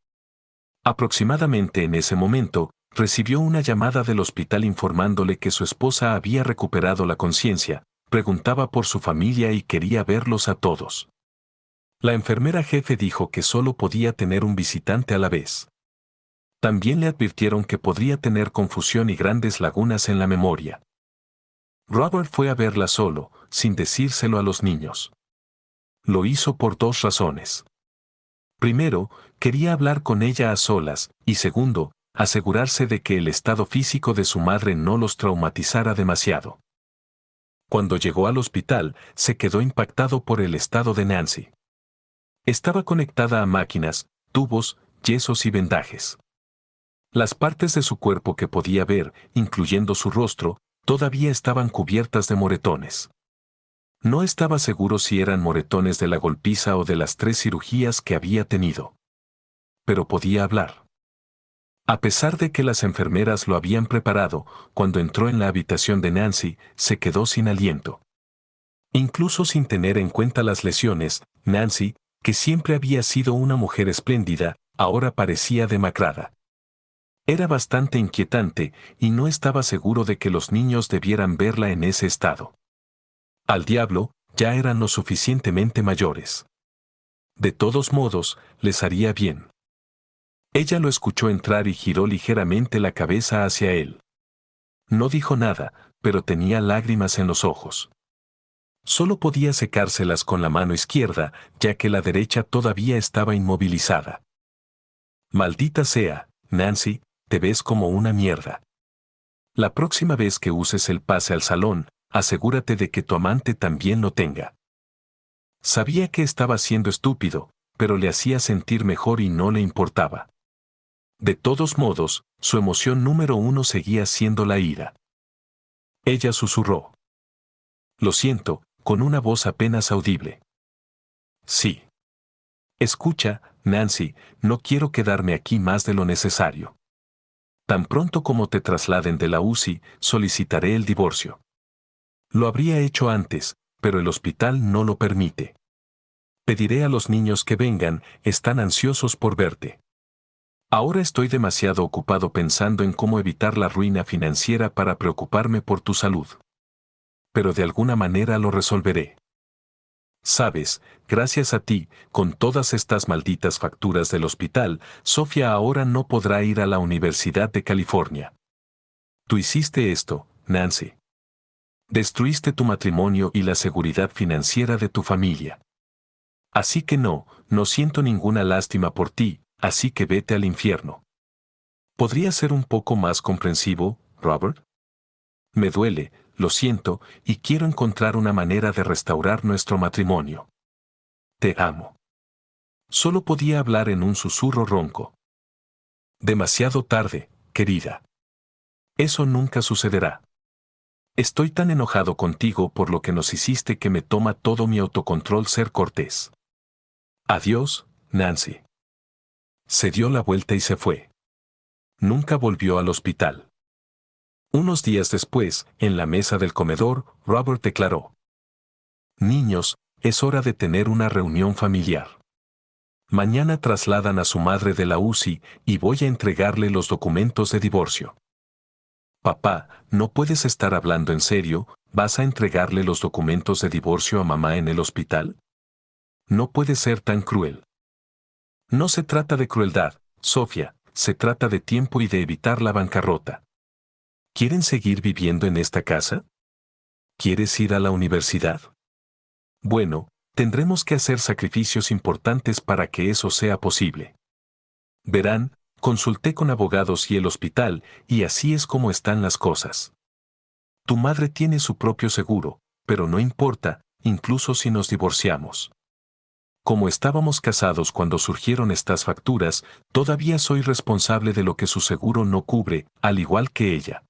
Aproximadamente en ese momento, recibió una llamada del hospital informándole que su esposa había recuperado la conciencia, preguntaba por su familia y quería verlos a todos. La enfermera jefe dijo que solo podía tener un visitante a la vez. También le advirtieron que podría tener confusión y grandes lagunas en la memoria. Robert fue a verla solo, sin decírselo a los niños. Lo hizo por 2 razones. Primero, quería hablar con ella a solas, y segundo, asegurarse de que el estado físico de su madre no los traumatizara demasiado. Cuando llegó al hospital, se quedó impactado por el estado de Nancy. Estaba conectada a máquinas, tubos, yesos y vendajes. Las partes de su cuerpo que podía ver, incluyendo su rostro, todavía estaban cubiertas de moretones. No estaba seguro si eran moretones de la golpiza o de las 3 cirugías que había tenido. Pero podía hablar. A pesar de que las enfermeras lo habían preparado, cuando entró en la habitación de Nancy, se quedó sin aliento. Incluso sin tener en cuenta las lesiones, Nancy, que siempre había sido una mujer espléndida, ahora parecía demacrada. Era bastante inquietante y no estaba seguro de que los niños debieran verla en ese estado. Al diablo, ya eran lo suficientemente mayores. De todos modos, les haría bien. Ella lo escuchó entrar y giró ligeramente la cabeza hacia él. No dijo nada, pero tenía lágrimas en los ojos. Solo podía secárselas con la mano izquierda, ya que la derecha todavía estaba inmovilizada. Maldita sea, Nancy, te ves como una mierda. La próxima vez que uses el pase al salón, asegúrate de que tu amante también lo tenga. Sabía que estaba siendo estúpido, pero le hacía sentir mejor y no le importaba. De todos modos, su emoción número uno seguía siendo la ira. Ella susurró. Lo siento, con una voz apenas audible. Sí. Escucha, Nancy, no quiero quedarme aquí más de lo necesario. Tan pronto como te trasladen de la UCI, solicitaré el divorcio. Lo habría hecho antes, pero el hospital no lo permite. Pediré a los niños que vengan, están ansiosos por verte. Ahora estoy demasiado ocupado pensando en cómo evitar la ruina financiera para preocuparme por tu salud. Pero de alguna manera lo resolveré. Sabes, gracias a ti, con todas estas malditas facturas del hospital, Sofía ahora no podrá ir a la Universidad de California. Tú hiciste esto, Nancy. Destruiste tu matrimonio y la seguridad financiera de tu familia. Así que no siento ninguna lástima por ti, así que vete al infierno. ¿Podrías ser un poco más comprensivo, Robert? Me duele, lo siento, y quiero encontrar una manera de restaurar nuestro matrimonio. Te amo. Solo podía hablar en un susurro ronco. Demasiado tarde, querida. Eso nunca sucederá. Estoy tan enojado contigo por lo que nos hiciste que me toma todo mi autocontrol ser cortés. Adiós, Nancy. Se dio la vuelta y se fue. Nunca volvió al hospital. Unos días después, en la mesa del comedor, Robert declaró: Niños, es hora de tener una reunión familiar. Mañana trasladan a su madre de la UCI y voy a entregarle los documentos de divorcio. Papá, no puedes estar hablando en serio, ¿vas a entregarle los documentos de divorcio a mamá en el hospital? No puede ser tan cruel. No se trata de crueldad, Sofía, se trata de tiempo y de evitar la bancarrota. ¿Quieren seguir viviendo en esta casa? ¿Quieres ir a la universidad? Bueno, tendremos que hacer sacrificios importantes para que eso sea posible. Verán, consulté con abogados y el hospital, y así es como están las cosas. Tu madre tiene su propio seguro, pero no importa, incluso si nos divorciamos. Como estábamos casados cuando surgieron estas facturas, todavía soy responsable de lo que su seguro no cubre, al igual que ella.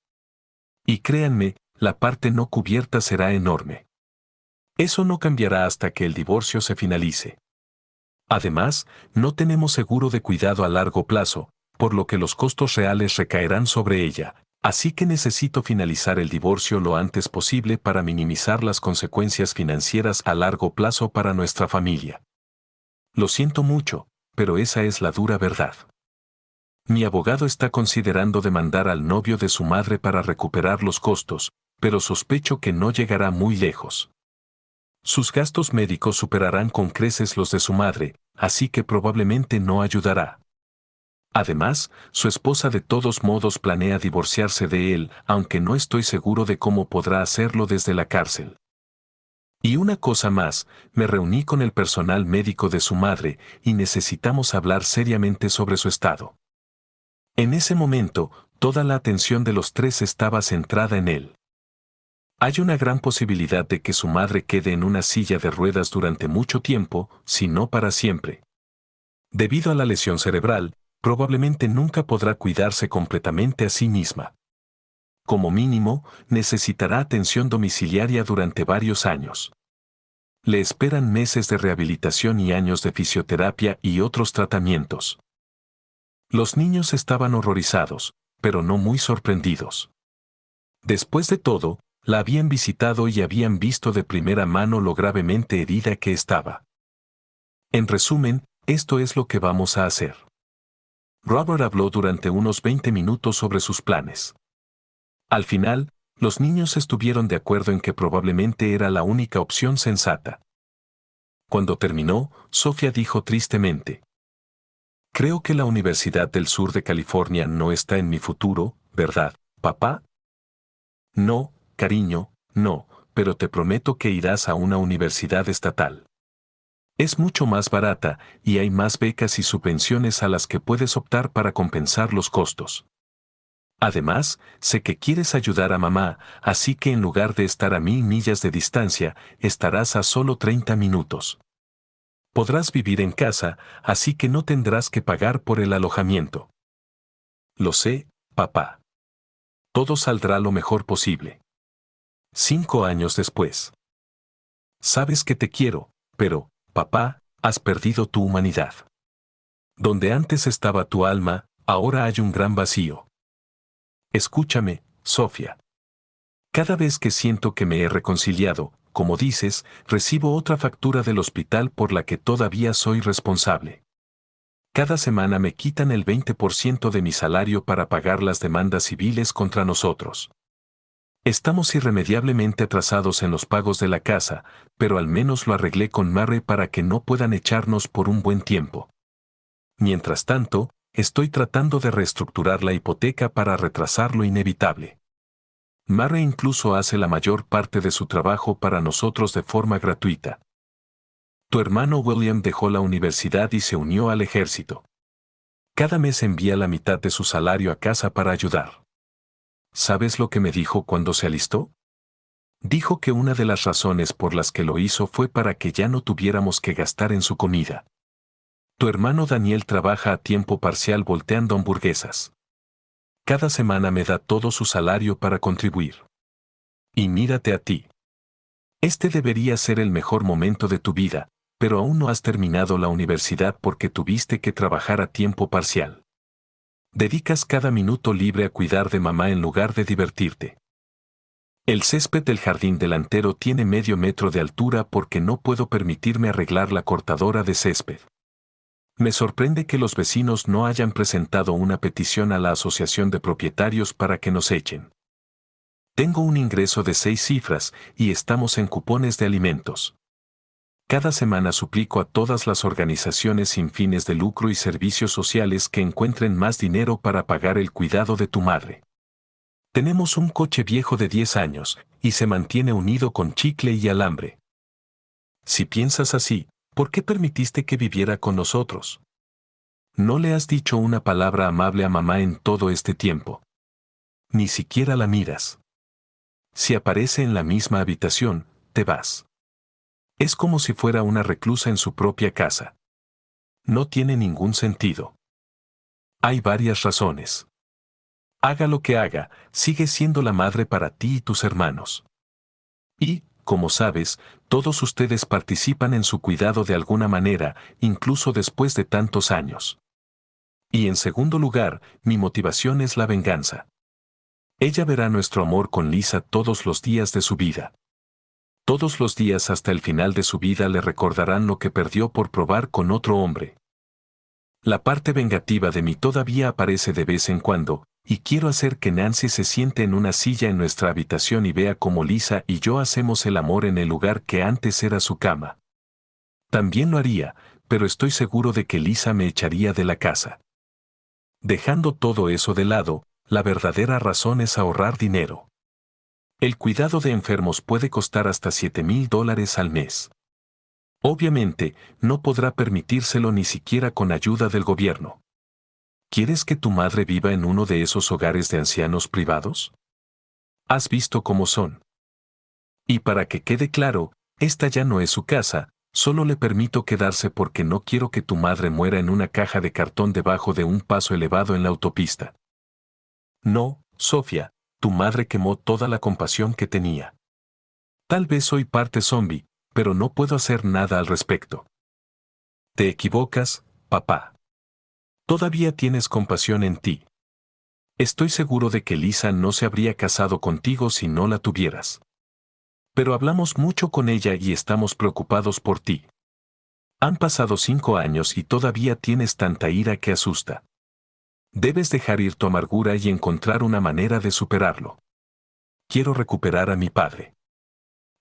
Y créanme, la parte no cubierta será enorme. Eso no cambiará hasta que el divorcio se finalice. Además, no tenemos seguro de cuidado a largo plazo, por lo que los costos reales recaerán sobre ella, así que necesito finalizar el divorcio lo antes posible para minimizar las consecuencias financieras a largo plazo para nuestra familia. Lo siento mucho, pero esa es la dura verdad. Mi abogado está considerando demandar al novio de su madre para recuperar los costos, pero sospecho que no llegará muy lejos. Sus gastos médicos superarán con creces los de su madre, así que probablemente no ayudará. Además, su esposa de todos modos planea divorciarse de él, aunque no estoy seguro de cómo podrá hacerlo desde la cárcel. Y una cosa más, me reuní con el personal médico de su madre y necesitamos hablar seriamente sobre su estado. En ese momento, toda la atención de los tres estaba centrada en él. Hay una gran posibilidad de que su madre quede en una silla de ruedas durante mucho tiempo, si no para siempre. Debido a la lesión cerebral, probablemente nunca podrá cuidarse completamente a sí misma. Como mínimo, necesitará atención domiciliaria durante varios años. Le esperan meses de rehabilitación y años de fisioterapia y otros tratamientos. Los niños estaban horrorizados, pero no muy sorprendidos. Después de todo, la habían visitado y habían visto de primera mano lo gravemente herida que estaba. En resumen, esto es lo que vamos a hacer. Robert habló durante unos 20 minutos sobre sus planes. Al final, los niños estuvieron de acuerdo en que probablemente era la única opción sensata. Cuando terminó, Sofía dijo tristemente: «Creo que la Universidad del Sur de California no está en mi futuro, ¿verdad, papá?» «No, cariño, no, pero te prometo que irás a una universidad estatal. Es mucho más barata y hay más becas y subvenciones a las que puedes optar para compensar los costos. Además, sé que quieres ayudar a mamá, así que en lugar de estar a 1000 millas de distancia, estarás a solo 30 minutos. Podrás vivir en casa, así que no tendrás que pagar por el alojamiento». «Lo sé, papá. Todo saldrá lo mejor posible». 5 años después. «Sabes que te quiero, pero, papá, has perdido tu humanidad. Donde antes estaba tu alma, ahora hay un gran vacío. Escúchame, Sofía. Cada vez que siento que me he reconciliado, como dices, recibo otra factura del hospital por la que todavía soy responsable. Cada semana me quitan el 20% de mi salario para pagar las demandas civiles contra nosotros. Estamos irremediablemente atrasados en los pagos de la casa, pero al menos lo arreglé con Murray para que no puedan echarnos por un buen tiempo. Mientras tanto, estoy tratando de reestructurar la hipoteca para retrasar lo inevitable. Murray incluso hace la mayor parte de su trabajo para nosotros de forma gratuita. Tu hermano William dejó la universidad y se unió al ejército. Cada mes envía la mitad de su salario a casa para ayudar. ¿Sabes lo que me dijo cuando se alistó? Dijo que una de las razones por las que lo hizo fue para que ya no tuviéramos que gastar en su comida. Tu hermano Daniel trabaja a tiempo parcial volteando hamburguesas. Cada semana me da todo su salario para contribuir. Y mírate a ti. Este debería ser el mejor momento de tu vida, pero aún no has terminado la universidad porque tuviste que trabajar a tiempo parcial. Dedicas cada minuto libre a cuidar de mamá en lugar de divertirte. El césped del jardín delantero tiene medio metro de altura porque no puedo permitirme arreglar la cortadora de césped. Me sorprende que los vecinos no hayan presentado una petición a la Asociación de Propietarios para que nos echen. Tengo un ingreso de 6 cifras y estamos en cupones de alimentos. Cada semana suplico a todas las organizaciones sin fines de lucro y servicios sociales que encuentren más dinero para pagar el cuidado de tu madre. Tenemos un coche viejo de 10 años y se mantiene unido con chicle y alambre. Si piensas así, ¿por qué permitiste que viviera con nosotros? No le has dicho una palabra amable a mamá en todo este tiempo. Ni siquiera la miras. Si aparece en la misma habitación, te vas. Es como si fuera una reclusa en su propia casa. No tiene ningún sentido. Hay varias razones. Haga lo que haga, sigue siendo la madre para ti y tus hermanos. Y, como sabes, todos ustedes participan en su cuidado de alguna manera, incluso después de tantos años. Y en segundo lugar, mi motivación es la venganza. Ella verá nuestro amor con Lisa todos los días de su vida. Todos los días hasta el final de su vida le recordarán lo que perdió por probar con otro hombre. La parte vengativa de mí todavía aparece de vez en cuando, y quiero hacer que Nancy se siente en una silla en nuestra habitación y vea cómo Lisa y yo hacemos el amor en el lugar que antes era su cama. También lo haría, pero estoy seguro de que Lisa me echaría de la casa. Dejando todo eso de lado, la verdadera razón es ahorrar dinero. El cuidado de enfermos puede costar hasta $7,000 al mes. Obviamente, no podrá permitírselo ni siquiera con ayuda del gobierno. ¿Quieres que tu madre viva en uno de esos hogares de ancianos privados? ¿Has visto cómo son? Y para que quede claro, esta ya no es su casa, solo le permito quedarse porque no quiero que tu madre muera en una caja de cartón debajo de un paso elevado en la autopista. No, Sofía, tu madre quemó toda la compasión que tenía. Tal vez soy parte zombie, pero no puedo hacer nada al respecto. Te equivocas, papá. Todavía tienes compasión en ti. Estoy seguro de que Lisa no se habría casado contigo si no la tuvieras. Pero hablamos mucho con ella y estamos preocupados por ti. Han pasado 5 años y todavía tienes tanta ira que asusta. Debes dejar ir tu amargura y encontrar una manera de superarlo. Quiero recuperar a mi padre.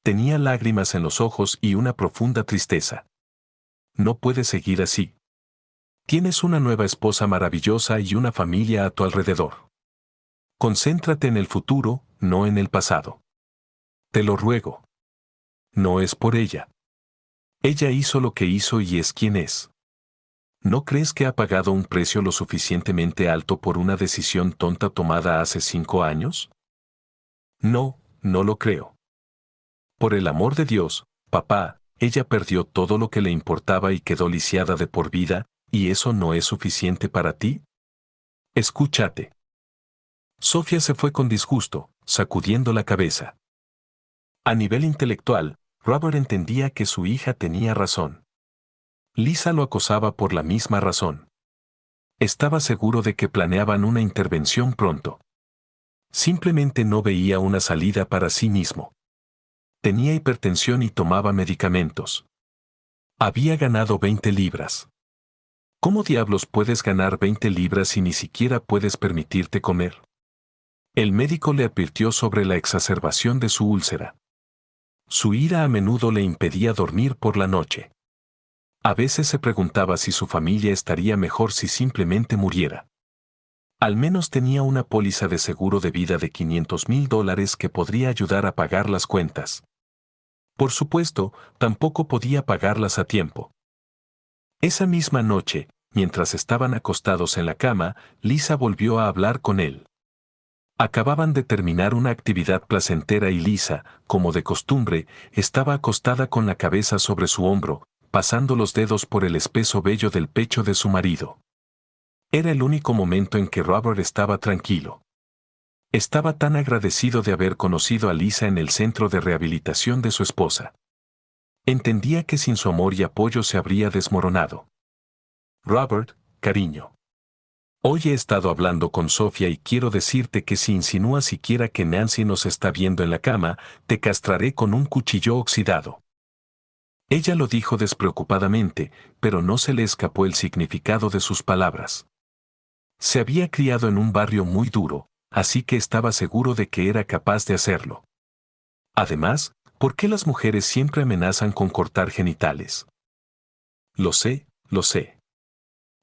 Tenía lágrimas en los ojos y una profunda tristeza. No puedes seguir así. Tienes una nueva esposa maravillosa y una familia a tu alrededor. Concéntrate en el futuro, no en el pasado. Te lo ruego. No es por ella. Ella hizo lo que hizo y es quien es. ¿No crees que ha pagado un precio lo suficientemente alto por una decisión tonta tomada hace 5 años? No, no lo creo. Por el amor de Dios, papá, ella perdió todo lo que le importaba y quedó lisiada de por vida, ¿y eso no es suficiente para ti? Escúchate. Sofía se fue con disgusto, sacudiendo la cabeza. A nivel intelectual, Robert entendía que su hija tenía razón. Lisa lo acosaba por la misma razón. Estaba seguro de que planeaban una intervención pronto. Simplemente no veía una salida para sí mismo. Tenía hipertensión y tomaba medicamentos. Había ganado 20 libras. ¿Cómo diablos puedes ganar 20 libras si ni siquiera puedes permitirte comer? El médico le advirtió sobre la exacerbación de su úlcera. Su ira a menudo le impedía dormir por la noche. A veces se preguntaba si su familia estaría mejor si simplemente muriera. Al menos tenía una póliza de seguro de vida de $500,000 que podría ayudar a pagar las cuentas. Por supuesto, tampoco podía pagarlas a tiempo. Esa misma noche, mientras estaban acostados en la cama, Lisa volvió a hablar con él. Acababan de terminar una actividad placentera y Lisa, como de costumbre, estaba acostada con la cabeza sobre su hombro, pasando los dedos por el espeso vello del pecho de su marido. Era el único momento en que Robert estaba tranquilo. Estaba tan agradecido de haber conocido a Lisa en el centro de rehabilitación de su esposa. Entendía que sin su amor y apoyo se habría desmoronado. Robert, cariño. Hoy he estado hablando con Sofía y quiero decirte que si insinúas siquiera que Nancy nos está viendo en la cama, te castraré con un cuchillo oxidado. Ella lo dijo despreocupadamente, pero no se le escapó el significado de sus palabras. Se había criado en un barrio muy duro, así que estaba seguro de que era capaz de hacerlo. Además, ¿por qué las mujeres siempre amenazan con cortar genitales? Lo sé, lo sé.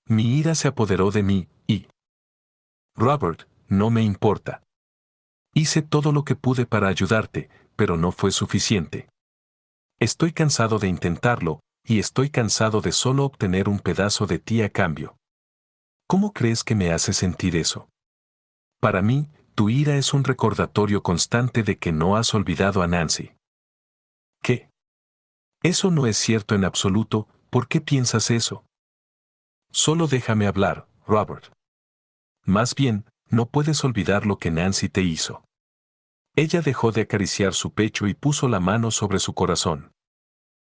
Mi ira se apoderó de mí, y... Robert, no me importa. Hice todo lo que pude para ayudarte, pero no fue suficiente. Estoy cansado de intentarlo, y estoy cansado de solo obtener un pedazo de ti a cambio. ¿Cómo crees que me hace sentir eso? Para mí, tu ira es un recordatorio constante de que no has olvidado a Nancy. ¿Qué? Eso no es cierto en absoluto, ¿por qué piensas eso? Solo déjame hablar, Robert. Más bien, no puedes olvidar lo que Nancy te hizo. Ella dejó de acariciar su pecho y puso la mano sobre su corazón.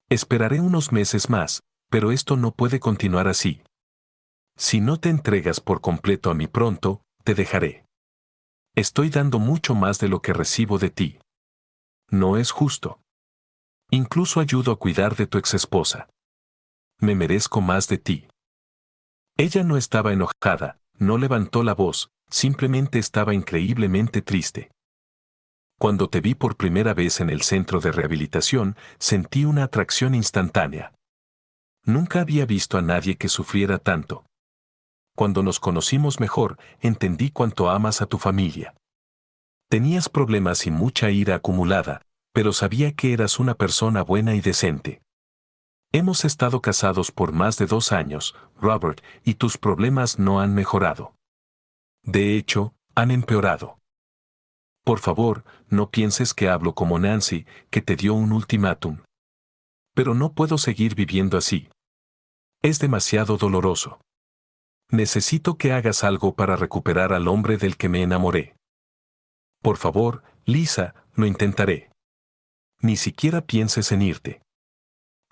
Esperaré unos meses más, pero esto no puede continuar así. Si no te entregas por completo a mí pronto, te dejaré. Estoy dando mucho más de lo que recibo de ti. No es justo. Incluso ayudo a cuidar de tu exesposa. Me merezco más de ti. Ella no estaba enojada, no levantó la voz, simplemente estaba increíblemente triste. Cuando te vi por primera vez en el centro de rehabilitación, sentí una atracción instantánea. Nunca había visto a nadie que sufriera tanto. Cuando nos conocimos mejor, entendí cuánto amas a tu familia. Tenías problemas y mucha ira acumulada, pero sabía que eras una persona buena y decente. Hemos estado casados por más de 2 años, Robert, y tus problemas no han mejorado. De hecho, han empeorado. Por favor, no pienses que hablo como Nancy, que te dio un ultimátum. Pero no puedo seguir viviendo así. Es demasiado doloroso. Necesito que hagas algo para recuperar al hombre del que me enamoré. Por favor, Lisa, lo intentaré. Ni siquiera pienses en irte.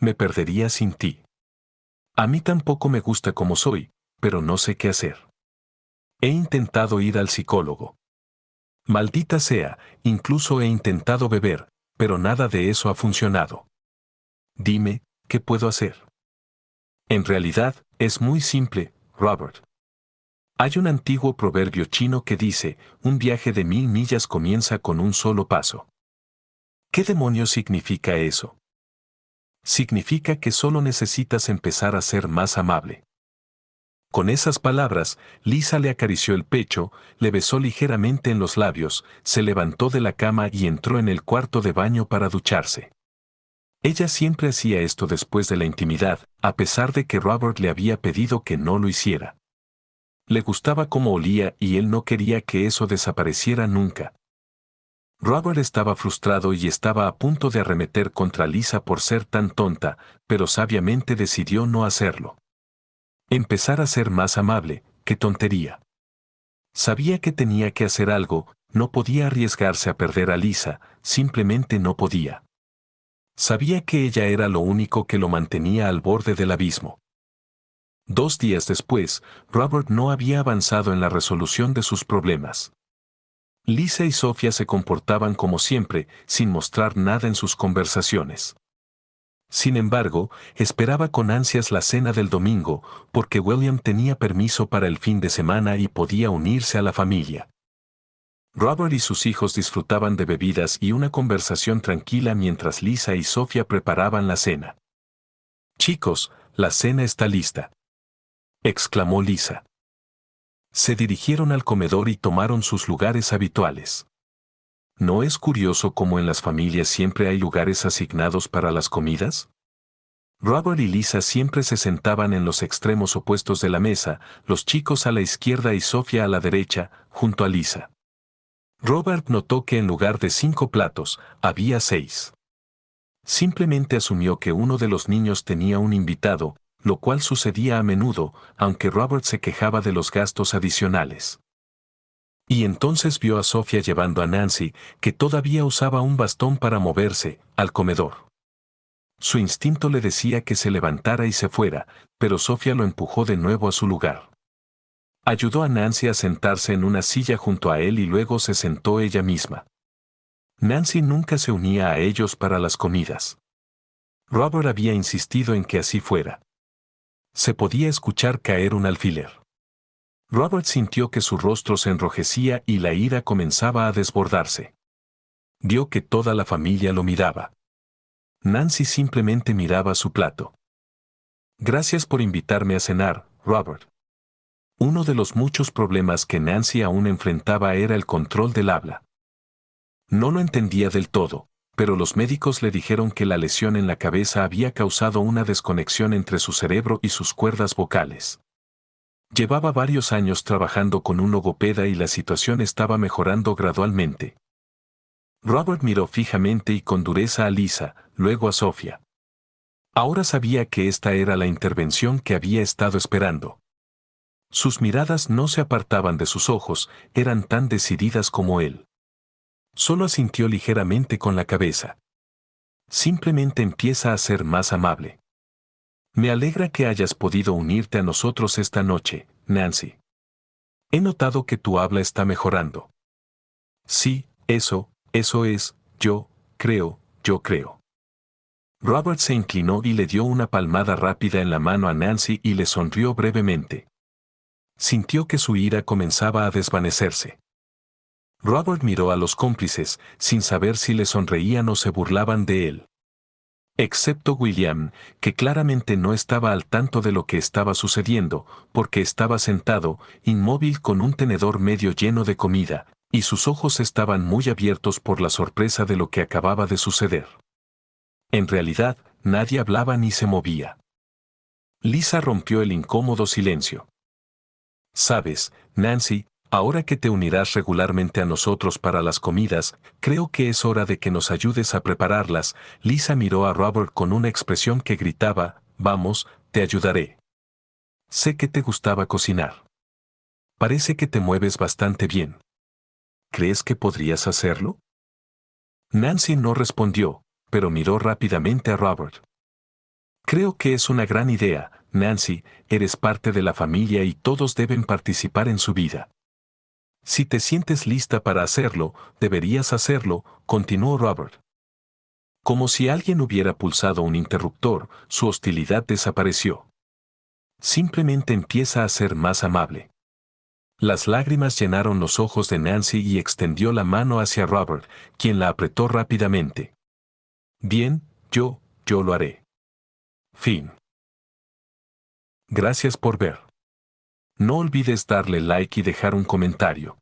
Me perdería sin ti. A mí tampoco me gusta como soy, pero no sé qué hacer. He intentado ir al psicólogo. Maldita sea, incluso he intentado beber, pero nada de eso ha funcionado. Dime, ¿qué puedo hacer? En realidad, es muy simple, Robert. Hay un antiguo proverbio chino que dice, un viaje de 1000 millas comienza con un solo paso. ¿Qué demonios significa eso? Significa que solo necesitas empezar a ser más amable. Con esas palabras, Lisa le acarició el pecho, le besó ligeramente en los labios, se levantó de la cama y entró en el cuarto de baño para ducharse. Ella siempre hacía esto después de la intimidad, a pesar de que Robert le había pedido que no lo hiciera. Le gustaba cómo olía y él no quería que eso desapareciera nunca. Robert estaba frustrado y estaba a punto de arremeter contra Lisa por ser tan tonta, pero sabiamente decidió no hacerlo. Empezar a ser más amable, qué tontería. Sabía que tenía que hacer algo, no podía arriesgarse a perder a Lisa, simplemente no podía. Sabía que ella era lo único que lo mantenía al borde del abismo. 2 días después, Robert no había avanzado en la resolución de sus problemas. Lisa y Sofía se comportaban como siempre, sin mostrar nada en sus conversaciones. Sin embargo, esperaba con ansias la cena del domingo, porque William tenía permiso para el fin de semana y podía unirse a la familia. Robert y sus hijos disfrutaban de bebidas y una conversación tranquila mientras Lisa y Sofía preparaban la cena. «Chicos, la cena está lista», exclamó Lisa. Se dirigieron al comedor y tomaron sus lugares habituales. ¿No es curioso cómo en las familias siempre hay lugares asignados para las comidas? Robert y Lisa siempre se sentaban en los extremos opuestos de la mesa, los chicos a la izquierda y Sofía a la derecha, junto a Lisa. Robert notó que en lugar de 5 platos, había 6. Simplemente asumió que uno de los niños tenía un invitado, lo cual sucedía a menudo, aunque Robert se quejaba de los gastos adicionales. Y entonces vio a Sofía llevando a Nancy, que todavía usaba un bastón para moverse, al comedor. Su instinto le decía que se levantara y se fuera, pero Sofía lo empujó de nuevo a su lugar. Ayudó a Nancy a sentarse en una silla junto a él y luego se sentó ella misma. Nancy nunca se unía a ellos para las comidas. Robert había insistido en que así fuera. Se podía escuchar caer un alfiler. Robert sintió que su rostro se enrojecía y la ira comenzaba a desbordarse. Vio que toda la familia lo miraba. Nancy simplemente miraba su plato. «Gracias por invitarme a cenar, Robert». Uno de los muchos problemas que Nancy aún enfrentaba era el control del habla. No lo entendía del todo, pero los médicos le dijeron que la lesión en la cabeza había causado una desconexión entre su cerebro y sus cuerdas vocales. Llevaba varios años trabajando con un logopeda y la situación estaba mejorando gradualmente. Robert miró fijamente y con dureza a Lisa, luego a Sofía. Ahora sabía que esta era la intervención que había estado esperando. Sus miradas no se apartaban de sus ojos, eran tan decididas como él. Solo asintió ligeramente con la cabeza. Simplemente empieza a ser más amable. Me alegra que hayas podido unirte a nosotros esta noche, Nancy. He notado que tu habla está mejorando. Sí, eso es, yo creo. Robert se inclinó y le dio una palmada rápida en la mano a Nancy y le sonrió brevemente. Sintió que su ira comenzaba a desvanecerse. Robert miró a los cómplices, sin saber si le sonreían o se burlaban de él. Excepto William, que claramente no estaba al tanto de lo que estaba sucediendo, porque estaba sentado, inmóvil con un tenedor medio lleno de comida, y sus ojos estaban muy abiertos por la sorpresa de lo que acababa de suceder. En realidad, nadie hablaba ni se movía. Lisa rompió el incómodo silencio. «Sabes, Nancy, ahora que te unirás regularmente a nosotros para las comidas, creo que es hora de que nos ayudes a prepararlas». Lisa miró a Robert con una expresión que gritaba, «Vamos, te ayudaré. Sé que te gustaba cocinar. Parece que te mueves bastante bien. ¿Crees que podrías hacerlo?». Nancy no respondió, pero miró rápidamente a Robert. Creo que es una gran idea, Nancy, eres parte de la familia y todos deben participar en su vida. Si te sientes lista para hacerlo, deberías hacerlo, continuó Robert. Como si alguien hubiera pulsado un interruptor, su hostilidad desapareció. Simplemente empieza a ser más amable. Las lágrimas llenaron los ojos de Nancy y extendió la mano hacia Robert, quien la apretó rápidamente. Bien, yo lo haré. Fin. Gracias por ver. No olvides darle like y dejar un comentario.